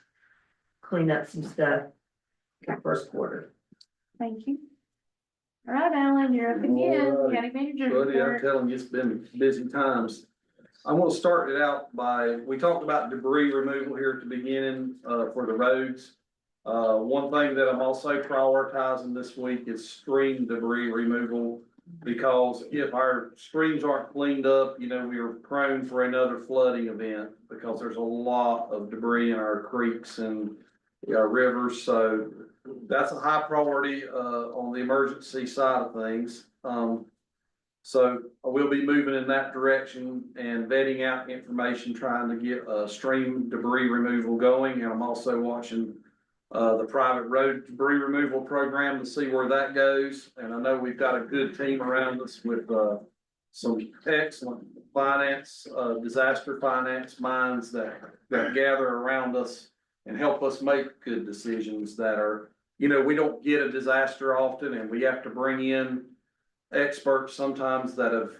clean up some stuff in the first quarter. Thank you. All right, Alan, you're up again. All right. County manager Buddy, I'm report. telling you, it's been busy times. I'm gonna start it out by, we talked about debris removal here at the beginning, for the roads. One thing that I'm also prioritizing this week is stream debris removal. Because if our streams aren't cleaned up, you know, we are prone for another flooding event. Because there's a lot of debris in our creeks and our rivers, so that's a high priority, on the emergency side of things. So we'll be moving in that direction and vetting out information, trying to get stream debris removal going. And I'm also watching the private road debris removal program to see where that goes. And I know we've got a good team around us with some excellent finance, disaster finance minds that gather around us and help us make good decisions that are, you know, we don't get a disaster often, and we have to bring in experts sometimes that have,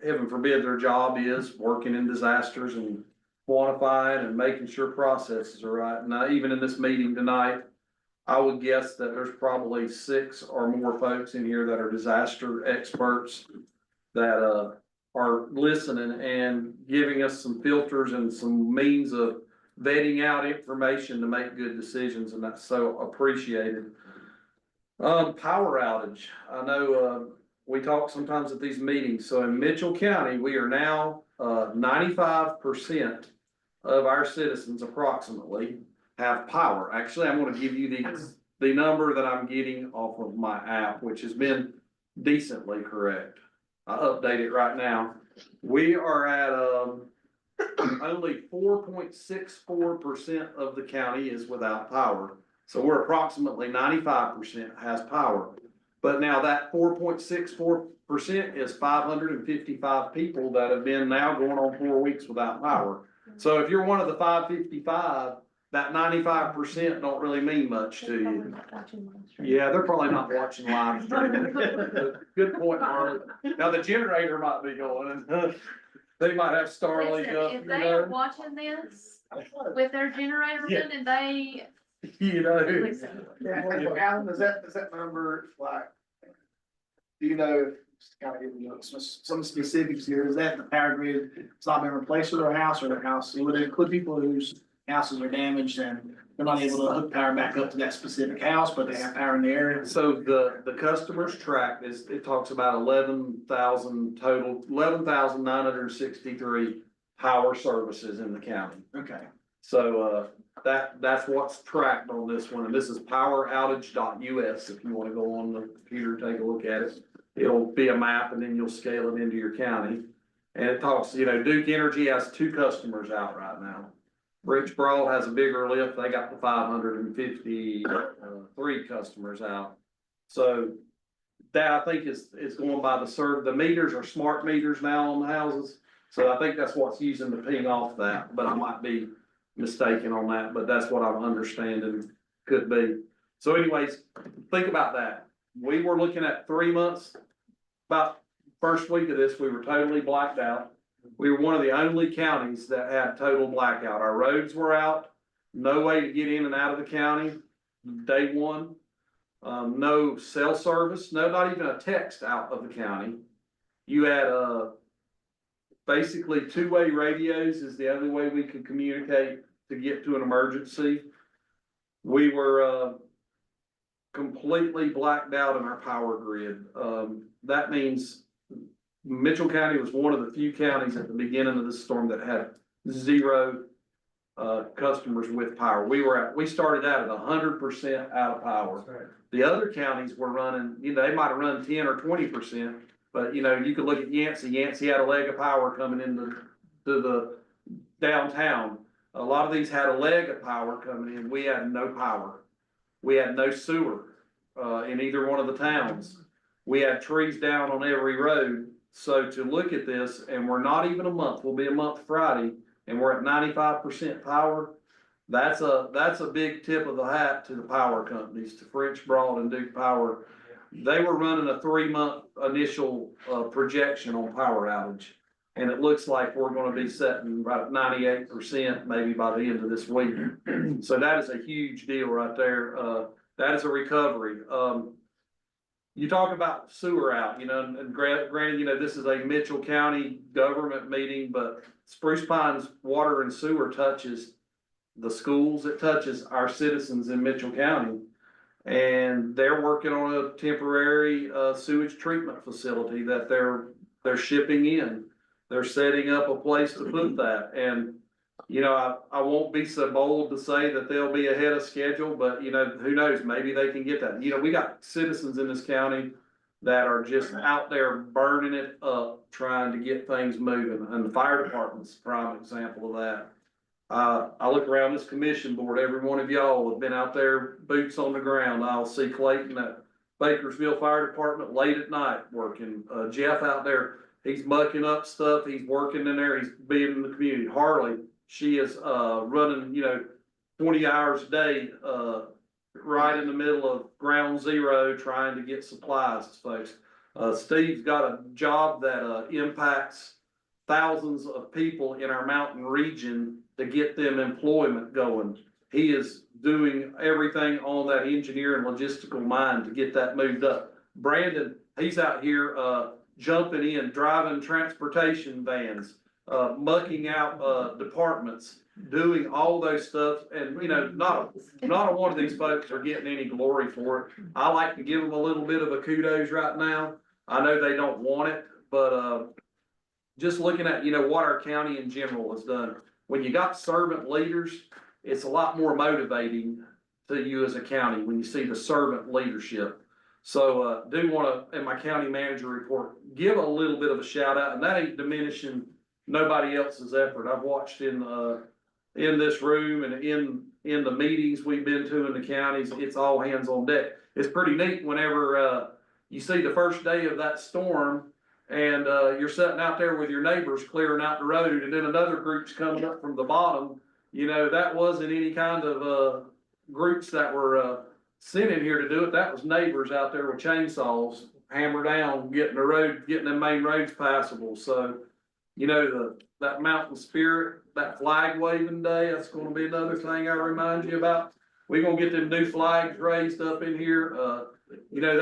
heaven forbid, their job is working in disasters and quantifying and making sure processes are right. Now, even in this meeting tonight, I would guess that there's probably 6 or more folks in here that are disaster experts that are listening and giving us some filters and some means of vetting out information to make good decisions, and that's so appreciated. Power outage. I know we talk sometimes at these meetings. So in Mitchell County, we are now 95% of our citizens approximately have power. Actually, I'm going to give you the number that I'm getting off of my app, which has been decently correct. I update it right now. We are at only 4.64% of the county is without power. So we're approximately 95% has power. But now that 4.64% is 555 people that have been now going on 4 weeks without power. So if you're one of the 555, that 95% don't really mean much to you. Yeah, they're probably not watching live stream. Good point, Marley. Now the generator might be going and they might have Starlink Listen, up, if you they are know. watching this with their generator running and they, You know. listen, Alan, is that number like, do you know, just kind of give you some specifics here, is that the power grid, it's not been replaced with their house or their house, would it include people whose houses are damaged and they're not able to hook power back up to that specific house, but they have power in the area? So the customer's track is, it talks about 11,000 total, 11,963 power services in the county. Okay. So, that's what's tracked on this one, and this is poweroutage.us, if you wanna go on the computer, take a look at it. It'll be a map, and then you'll scale it into your county. And it talks, Duke Energy has 2 customers out right now. Rich Broad has a bigger lift, they got the 553 customers out. So that I think is going by the meters are smart meters now on the houses. So I think that's what's using the ping off that, but I might be mistaken on that, but that's what I'm understanding could be. So anyways, think about that. We were looking at 3 months, about first week of this, we were totally blacked out. We were one of the only counties that had total blackout. Our roads were out, no way to get in and out of the county, day one. No cell service, not even a text out of the county. You had, basically 2-way radios is the only way we could communicate to get to an emergency. We were, completely blacked out in our power grid. That means Mitchell County was one of the few counties at the beginning of this storm that had 0 customers with power. We started out at 100% out of power. The other counties were running, they might have run 10 or 20%, but you could look at Yancey. Yancey had a leg of power coming into the downtown. A lot of these had a leg of power coming in. We had no power. We had no sewer in either one of the towns. We had trees down on every road. So to look at this, and we're not even a month, we'll be a month Friday, and we're at 95% power. That's a big tip of the hat to the power companies, to French Broad and Duke Power. They were running a 3-month initial projection on power outage. And it looks like we're gonna be setting about 98% maybe by the end of this week. So that is a huge deal right there. That is a recovery. You talk about sewer out, and granted, this is a Mitchell County government meeting, but Spruce Pines Water and Sewer touches the schools, it touches our citizens in Mitchell County. And they're working on a temporary sewage treatment facility that they're shipping in. They're setting up a place to put that. And, I won't be so bold to say that they'll be ahead of schedule, but who knows, maybe they can get that. We got citizens in this county that are just out there burning it up, trying to get things moving. And the fire department's a prime example of that. I look around this commission board, every one of y'all have been out there, boots on the ground. I'll see Clayton at Bakersfield Fire Department late at night working. Jeff out there, he's mucking up stuff. He's working in there. He's being in the community. Harley, she is, running, 20 hours a day, right in the middle of ground zero, trying to get supplies to folks. Steve's got a job that, impacts thousands of people in our mountain region to get them employment going. He is doing everything on that engineer and logistical mind to get that moved up. Brandon, he's out here, jumping in, driving transportation vans, mucking out, departments, doing all those stuff. And, not a one of these folks are getting any glory for it. I like to give them a little bit of a kudos right now. I know they don't want it, but, just looking at, what our county in general has done. When you got servant leaders, it's a lot more motivating to you as a county when you see the servant leadership. So, do want to, in my county manager report, give a little bit of a shout out, and that ain't diminishing nobody else's effort. I've watched in this room and in the meetings we've been to in the counties, it's all hands on deck. It's pretty neat whenever, you see the first day of that storm and, you're sitting out there with your neighbors clearing out the road and then another group's coming up from the bottom. You know, that wasn't any kind of, groups that were, sent in here to do it. That was neighbors out there with chainsaws, hammer down, getting the road, getting the main roads passable. So, you know, that mountain spirit, that flag waving day, that's gonna be another thing I remind you about. We're gonna get them new flags raised up in here. You know,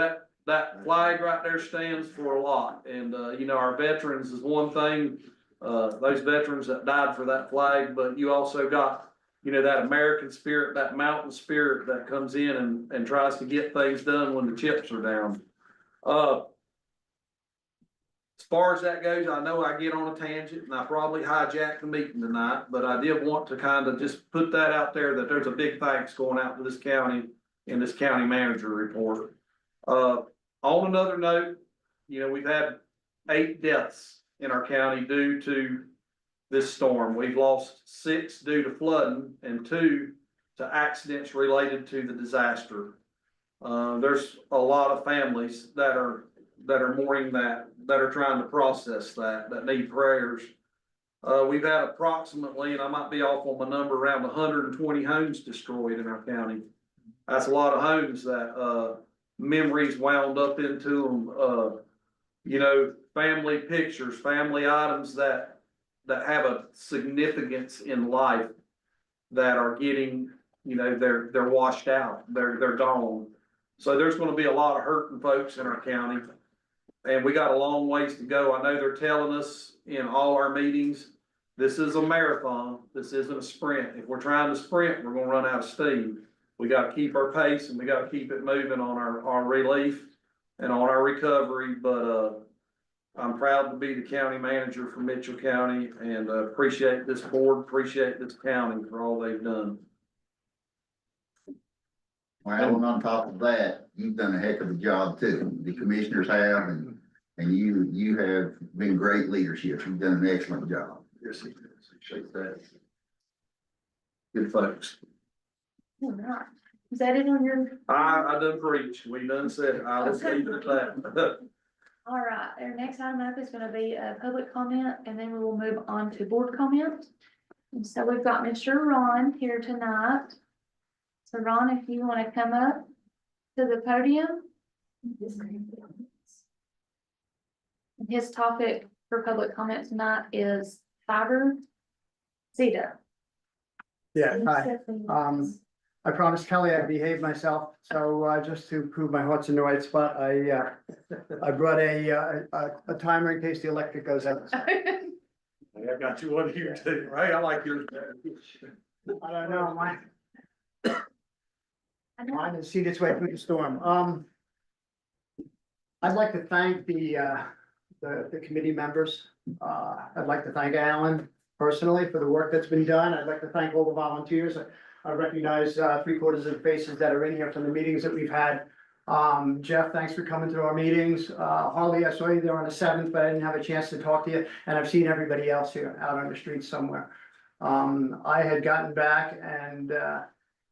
that flag right there stands for a lot. And, you know, our veterans is one thing, those veterans that died for that flag, but you also got, you know, that American spirit, that mountain spirit that comes in and tries to get things done when the chips are down. As far as that goes, I know I get on a tangent and I probably hijacked the meeting tonight, but I did want to kind of just put that out there that there's a big thanks going out to this county in this county manager report. On another note, you know, we've had 8 deaths in our county due to this storm. We've lost 6 due to flooding and 2 to accidents related to the disaster. There's a lot of families that are mourning that are trying to process that need prayers. We've had approximately, and I might be off on my number, around 120 homes destroyed in our county. That's a lot of homes that, memories wound up into them, you know, family pictures, family items that have a significance in life that are getting, you know, they're washed out, they're gone. So there's gonna be a lot of hurting folks in our county. And we got a long ways to go. I know they're telling us in all our meetings, this is a marathon, this isn't a sprint. If we're trying to sprint, we're gonna run out of steam. We gotta keep our pace and we gotta keep it moving on our relief and on our recovery, but, I'm proud to be the county manager for Mitchell County and appreciate this board, appreciate this county for all they've done. Well, and on top of that, you've done a heck of a job too. The commissioners have, and you have been great leadership. You've done an excellent job. Yes, he does. Appreciate that. Good folks. All right. Is that it on your? I done preached. We done said, I'll just leave it at that. All right, our next item up is gonna be a public comment, and then we will move on to board comment. And so we've got Mr. Ron here tonight. So Ron, if you wanna come up to the podium. His topic for public comment tonight is fiber. Zeta. Yeah, hi. I promised Kelly I'd behave myself, so just to prove my heart's in the right spot, I brought a timer in case the electric goes out. I got you one here too, right? I like yours. I don't know, mine has seen its way through the storm. I'd like to thank the committee members. I'd like to thank Alan personally for the work that's been done. I'd like to thank all the volunteers. I recognize 3/4 of the faces that are in here from the meetings that we've had. Jeff, thanks for coming to our meetings. Harley, I saw you there on the 7th, but I didn't have a chance to talk to you, and I've seen everybody else here out on the street somewhere. I had gotten back and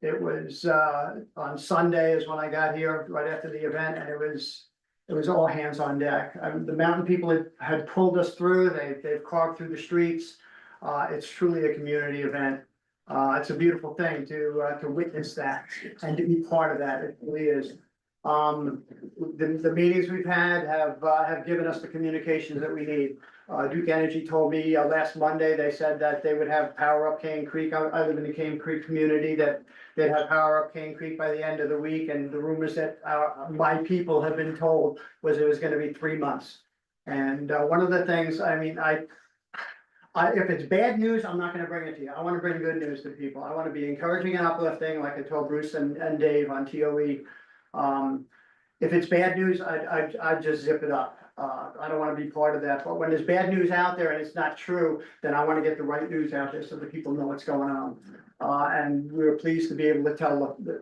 it was on Sunday is when I got here, right after the event, and it was all hands on deck. The mountain people had pulled us through, they've carved through the streets. It's truly a community event. It's a beautiful thing to witness that and to be part of that. It really is. The meetings we've had have given us the communications that we need. Duke Energy told me last Monday, they said that they would have power up Cane Creek. I live in the Cane Creek community, that they'd have power up Cane Creek by the end of the week. And the rumors that my people have been told was it was gonna be 3 months. And one of the things, I mean, if it's bad news, I'm not gonna bring it to you. I wanna bring good news to people. I wanna be encouraging and uplifting, like I told Bruce and Dave on TOE. If it's bad news, I'd just zip it up. I don't wanna be part of that, but when there's bad news out there and it's not true, then I wanna get the right news out there so that people know what's going on. And we were pleased to be able to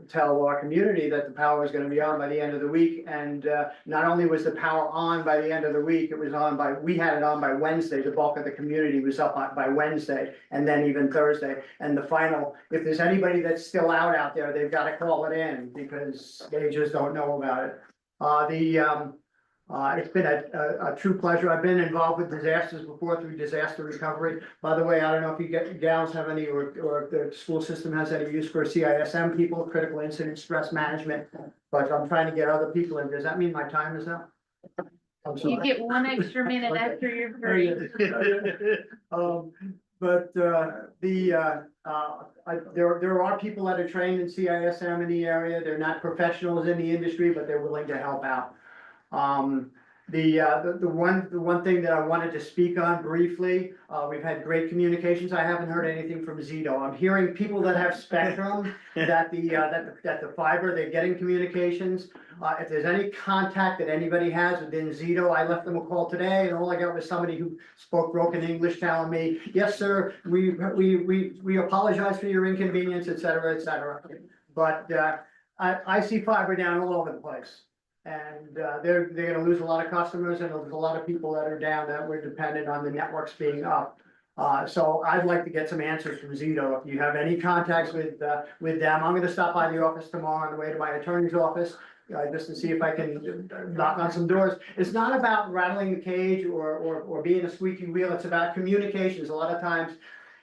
tell our community that the power is gonna be on by the end of the week. And, not only was the power on by the end of the week, it was on we had it on by Wednesday. The bulk of the community was up by Wednesday and then even Thursday. And the final, if there's anybody that's still out there, they've gotta call it in because they just don't know about it. It's been a true pleasure. I've been involved with disasters before through disaster recovery. By the way, I don't know if you gals have any, or if the school system has any use for CISM people, critical incident stress management, but I'm trying to get other people in. Does that mean my time is up? I'm sorry. You get 1 extra minute after you're free. There are people that are trained in CISM in the area. They're not professionals in the industry, but they're willing to help out. The one thing that I wanted to speak on briefly, we've had great communications. I haven't heard anything from Zito. I'm hearing people that have Spectrum, that the fiber, they're getting communications. If there's any contact that anybody has within Zito, I left them a call today and all I got was somebody who spoke broken English telling me, yes, sir, we apologize for your inconvenience, et cetera, et cetera. But, I see fiber down all over the place. And they're gonna lose a lot of customers and there's a lot of people that are down that were dependent on the networks being up. So I'd like to get some answers from Zito. If you have any contacts with them, I'm gonna stop by the office tomorrow on the way to my attorney's office. Just to see if I can knock on some doors. It's not about rattling the cage or being a squeaky wheel. It's about communications. A lot of times,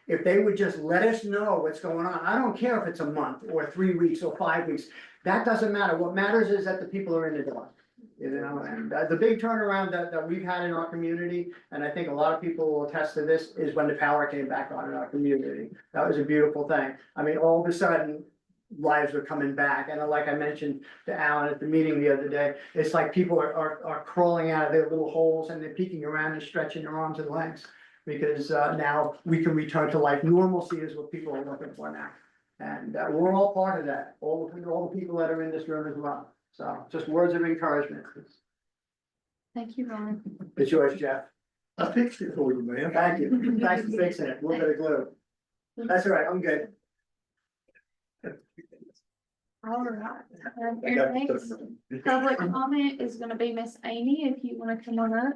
if they would just let us know what's going on, I don't care if it's a month or 3 weeks or 5 weeks. That doesn't matter. What matters is that the people are in the door. You know, and the big turnaround that we've had in our community, and I think a lot of people will attest to this, is when the power came back on in our community. That was a beautiful thing. I mean, all of a sudden, lives are coming back. And like I mentioned to Alan at the meeting the other day, it's like people are crawling out of their little holes and they're peeking around and stretching their arms and legs. Because now we can return to life. Normalcy is what people are looking for now. And we're all part of that, all the people that are in this room as well. So just words of encouragement. Thank you, Ron. It's yours, Jeff. I fixed it for you, man. Thank you. Thanks for fixing it. A little bit of glue. That's all right. I'm good. All right. Your next public comment is gonna be Miss Amy, if you wanna come on up.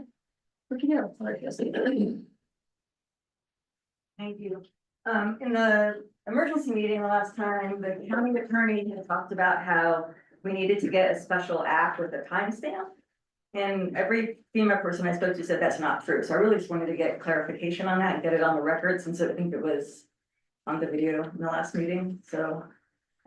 Where'd you go? Thank you. In the emergency meeting last time, the county attorney had talked about how we needed to get a special app with a timestamp. And every FEMA person I spoke to said that's not true. So I really just wanted to get clarification on that and get it on the record, since I think it was on the video in the last meeting. So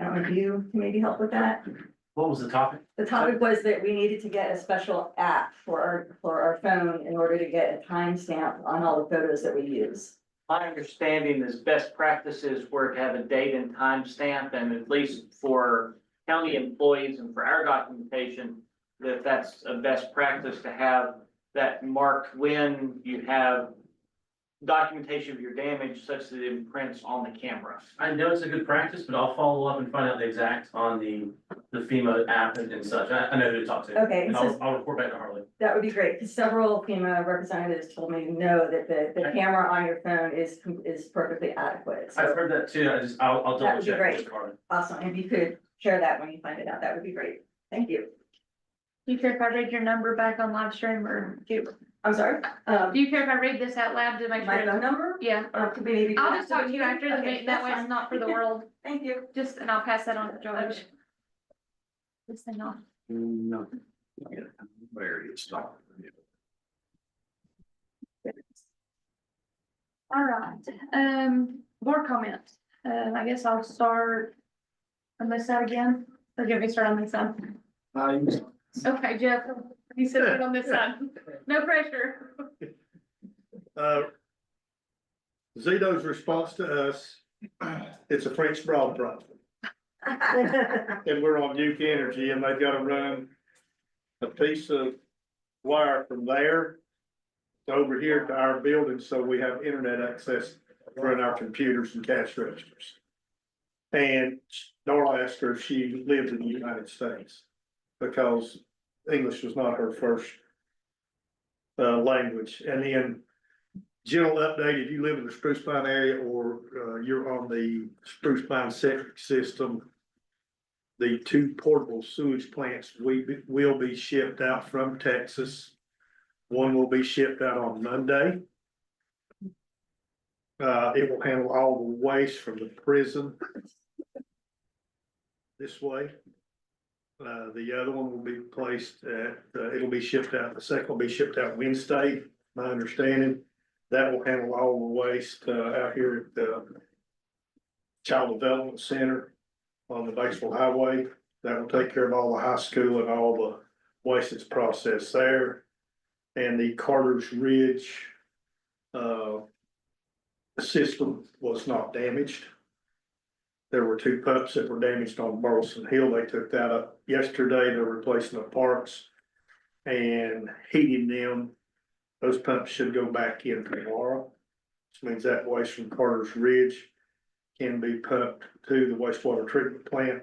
I don't know if you can maybe help with that. What was the topic? The topic was that we needed to get a special app for our phone in order to get a timestamp on all the photos that we use. My understanding is best practices were to have a date and time stamp, and at least for county employees and for our documentation, that's a best practice to have that marked when you have documentation of your damage such that it imprints on the camera. I know it's a good practice, but I'll follow up and find out the exact on the FEMA app and such. I know who to talk to. Okay, And so I'll report back to Harley. that would be great, because several FEMA representatives told me no, that the camera on your phone is perfectly adequate. So I've heard that too. I'll That double would be check great. with Harley. awesome, if you could share that when you find it out, that would be great. Thank you. Do you care if I read your number back on live stream or do I'm sorry, do you care if I read this out loud to make my sure? phone number? Yeah, Or could we maybe? do I'll that just talk to you after the Okay, meeting, that that's way it's fine. not for the world, Thank you. and I'll pass that on to George. This thing off. No. There it is. All right, board comment. I guess I'll start on this side again, or give me start on this side. Okay, Jeff, you said it on this side, no pressure. Zito's response to us, it's a French broad problem. And we're on Duke Energy and they've got to run a piece of wire from there to over here to our building, so we have internet access to run our computers and cash registers. And Darla asked her if she lived in the United States, because English was not her first language. And then general update, if you live in the Spruce Pine area or, you're on the Spruce Pine septic system, the 2 portable sewage plants will be shipped out from Texas. One will be shipped out on Monday. It will handle all the waste from the prison this way. The other one will be placed at, it'll be shipped out, the second will be shipped out Wednesday, my understanding. That will handle all the waste, out here at the Child Development Center on the Batesville Highway. That will take care of all the high school and all the waste that's processed there. And the Carter's Ridge, system was not damaged. There were 2 pumps that were damaged on Burleson Hill. They took that up yesterday. They're replacing the parts and heating them. Those pumps should go back in tomorrow. Which means that waste from Carter's Ridge can be pumped to the wastewater treatment plant.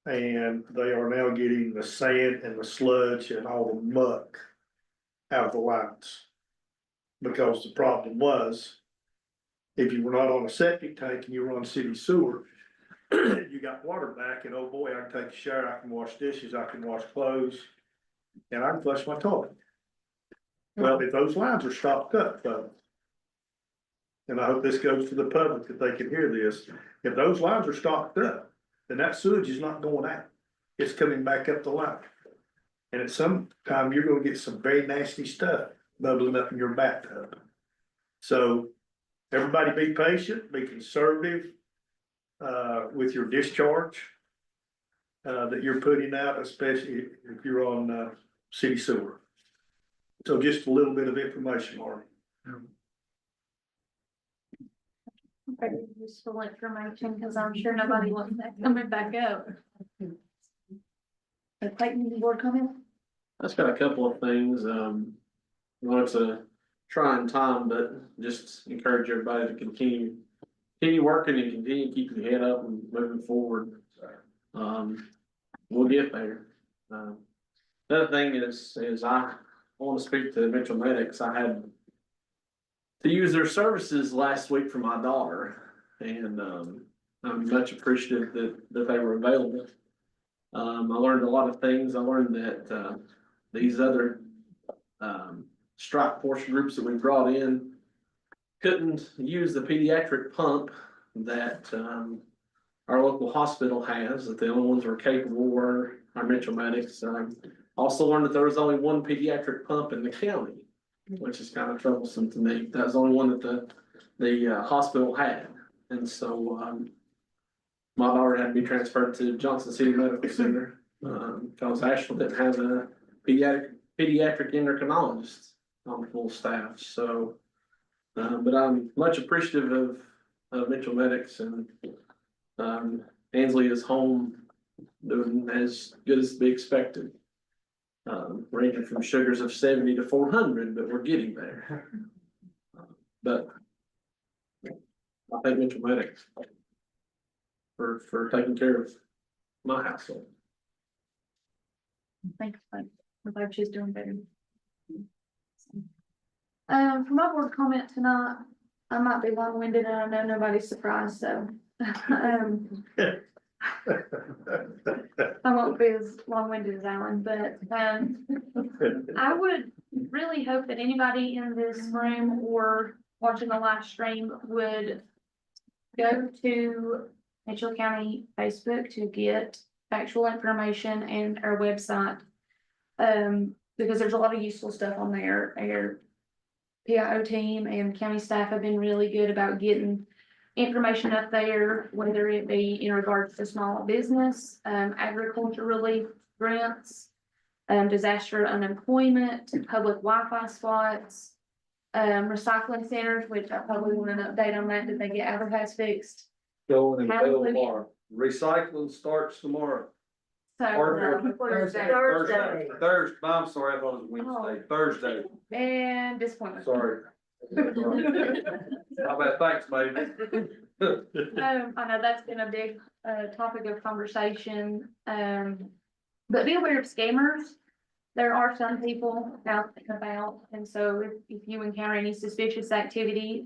And they are now getting the sand and the sludge and all the muck out of the lines. Because the problem was, if you were not on a septic tank and you were on city sewer, you got water back and oh boy, I can take a shower, I can wash dishes, I can wash clothes, and I can flush my toilet. Well, if those lines are stopped up, folks, and I hope this goes to the public that they can hear this, if those lines are stopped up, then that sewage is not going out. It's coming back up the line. And at some time, you're gonna get some very nasty stuff bubbling up in your bathtub. So everybody be patient, be conservative, with your discharge, that you're putting out, especially if you're on, city sewer. So just a little bit of information, Marty. Very useful information, because I'm sure nobody wants that coming back up. Clayton, board comment? I just got a couple of things, well, it's a trying time, but just encourage everybody to continue working and continue keeping your head up and moving forward. We'll get there. The other thing is I want to speak to Mitchell Medics. I had to use their services last week for my daughter, and I'm much appreciative that they were available. I learned a lot of things. I learned that these other strike force groups that we brought in couldn't use the pediatric pump that our local hospital has, that the only ones who were capable were our Mitchell Medics. Also learned that there was only one pediatric pump in the county, which is kind of troublesome to me. That was the only one that the hospital had. And so my daughter had to be transferred to Johnson City Medical Center because Asheville didn't have a pediatric endocrinologist on full staff. So, but I'm much appreciative of Mitchell Medics, and Ansley is home doing as good as to be expected. Ranging from sugars of 70 to 400, but we're getting there. But I thank Mitchell Medics for taking care of my household. Thanks, Mike. I'm glad she's doing better. For my board comment tonight, I might be long-winded and I know nobody's surprised, so. I won't be as long-winded as Alan, but, I would really hope that anybody in this room or watching the live stream would go to Mitchell County Facebook to get factual information and our website. Because there's a lot of useful stuff on there. Our PIO team and county staff have been really good about getting information up there, whether it be in regards to small business, agriculture relief grants, disaster unemployment, public Wi-Fi spots, recycling centers, which I probably want an update on that. Did they get advertised fixed? Going and Hallelujah. tomorrow. Recycling starts tomorrow. So, Thursday. I'm sorry, I thought it was Wednesday, Thursday, and disappointment. sorry. How about thanks, baby? I know that's been a big, topic of conversation, but be aware of scammers. there are some people out and about, and so if you encounter any suspicious activity,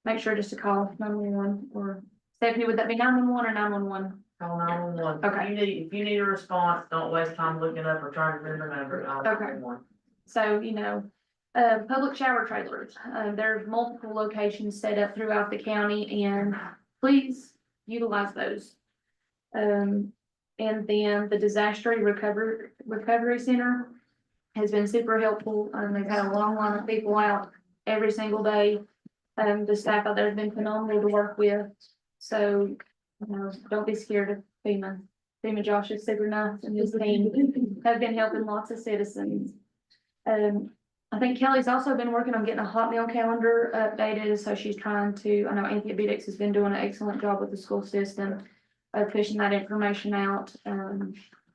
make sure just to call 911, or Stephanie, would that be 911 or 911? Call 911. Okay. If you need a response, don't waste time looking up or trying to remember the number. Okay. So, public shower trailers, there's multiple locations set up throughout the county, and please utilize those. And then the disaster recovery center has been super helpful. They've had a long line of people out every single day. The staff out there have been phenomenal to work with. So, don't be scared of FEMA. FEMA Josh is super nice, and his team have been helping lots of citizens. I think Kelly's also been working on getting a hot meal calendar updated, so she's trying to, I know Anthea Bidix has been doing an excellent job with the school system of pushing that information out.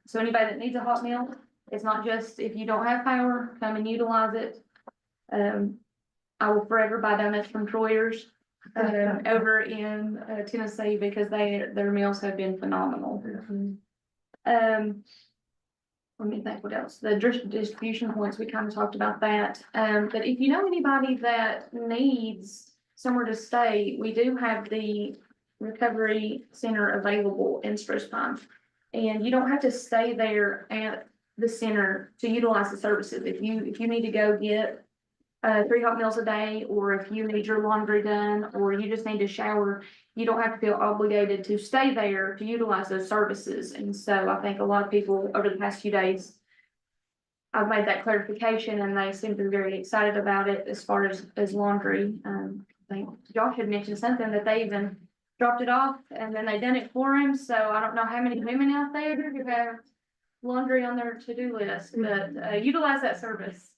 So anybody that needs a hot meal, it's not just if you don't have power, come and utilize it. I will forever buy donuts from Troyer's over in Tennessee, because their meals have been phenomenal. Let me think what else. The distribution points, we kind of talked about that. But if you know anybody that needs somewhere to stay, we do have the recovery center available in Spruce Pine. And you don't have to stay there at the center to utilize the services. If you need to go get 3 hot meals a day, or if you need your laundry done, or you just need to shower, you don't have to feel obligated to stay there to utilize those services. And so I think a lot of people over the past few days, I've made that clarification, and they seem to be very excited about it as far as laundry. I think Josh had mentioned something that they even dropped it off and then they done it for him. So I don't know how many women out there who have laundry on their to-do list, but utilize that service.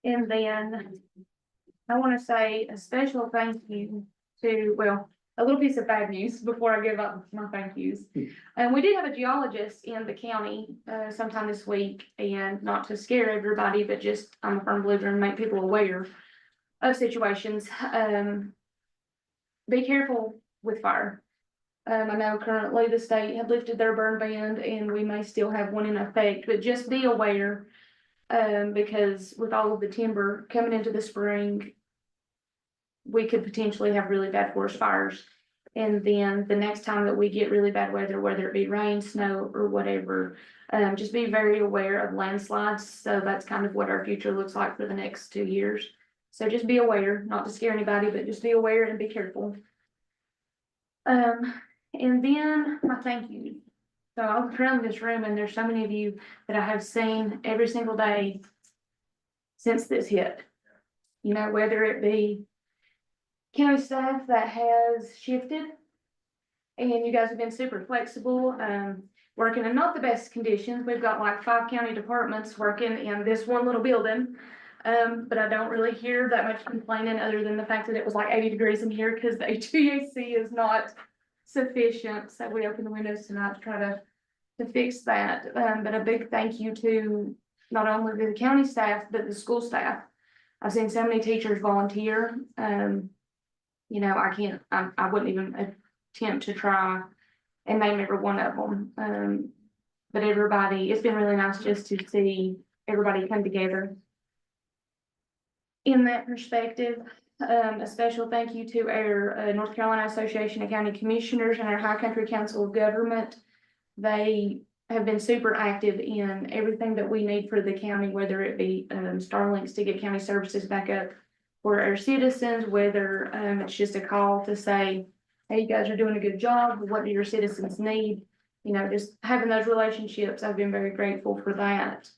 And then I want to say a special thank you to, well, a little piece of bad news before I give up my thank yous. And we did have a geologist in the county sometime this week, and not to scare everybody, but just, I'm a firm believer and make people aware of situations. Be careful with fire. I know currently the state have lifted their burn ban, and we may still have one in effect, but just be aware. Because with all of the timber coming into the spring, we could potentially have really bad forest fires. And then the next time that we get really bad weather, whether it be rain, snow, or whatever, just be very aware of landslides. So that's kind of what our future looks like for the next 2 years. So just be aware, not to scare anybody, but just be aware and be careful. And then my thank you. So I was around this room, and there's so many of you that I have seen every single day since this hit. Whether it be county staff that has shifted, and you guys have been super flexible, working in not the best conditions. We've got like 5 county departments working in this one little building. But I don't really hear that much complaining, other than the fact that it was like 80 degrees in here because the HVAC is not sufficient. So we opened the windows tonight to try to fix that. But a big thank you to not only the county staff, but the school staff. I've seen so many teachers volunteer. I wouldn't even attempt to try and name every one of them. But everybody, it's been really nice just to see everybody come together. In that perspective, a special thank you to our North Carolina Association of County Commissioners and our High Country Council of Government. They have been super active in everything that we need for the county, whether it be Starlinks to get county services back up for our citizens, whether it's just a call to say, hey, you guys are doing a good job. What do your citizens need? Just having those relationships, I've been very grateful for that.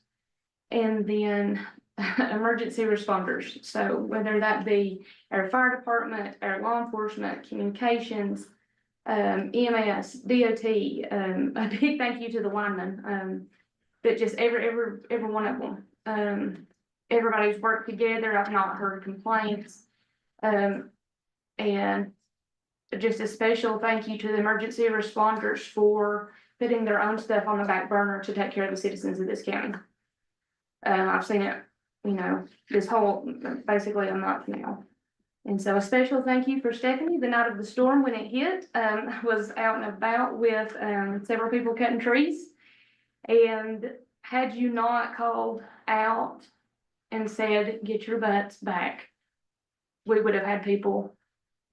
And then emergency responders. So whether that be our fire department, our law enforcement, communications, EMS, DOT, a big thank you to the linemen, but just every one of them. Everybody's worked together. I've not heard complaints. And just a special thank you to the emergency responders for putting their own stuff on the back burner to take care of the citizens of this county. I've seen it, this whole, basically a month now. And so a special thank you for Stephanie. The night of the storm when it hit, was out and about with several people cutting trees. And had you not called out and said, get your butts back, we would have had people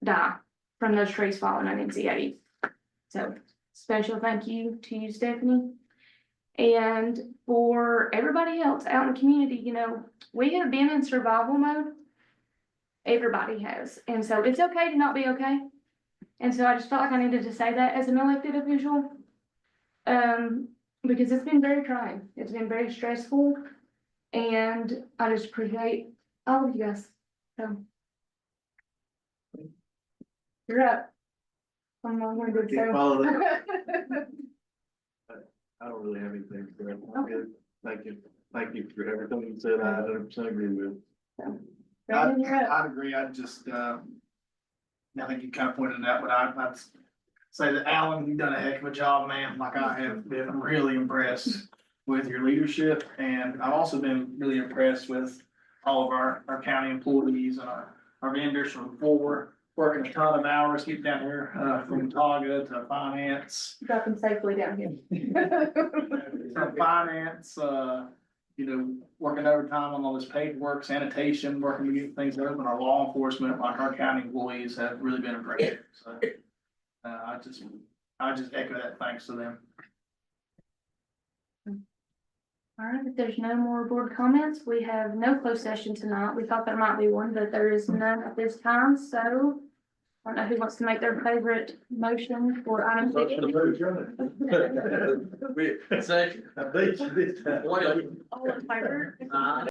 die from those trees falling on NC-80. So special thank you to you, Stephanie. And for everybody else out in the community, you know, we have been in survival mode. Everybody has. And so it's okay to not be okay. And so I just felt like I needed to say that as an elected official. Because it's been very trying. It's been very stressful. And I just appreciate all of you guys. So. You're up. I'm not going to Can't follow say. I don't really have anything for that. I'm good. Thank you. Thank you for everything you said. I 100% agree with. Brandon, you're up. I'd agree, I'd just, I think you kind of pointed it out, but I'd say that Alan, you've done a heck of a job, man, like I have been really impressed with your leadership, and I've also been really impressed with all of our county employees and our vendors from before, working a ton of hours, getting down here, from Taga to finance. Drop them safely down here. From finance, you know, working overtime on all this paperwork, sanitation, working to get things open, our law enforcement, like our county employees have really been appreciated, so. I just echo that thanks to them. All right, if there's no more board comments, we have no closed session tonight. We thought there might be one, but there is none at this time, so. I don't know who wants to make their favorite motion for item Second. C. I beat you this time. All in favor?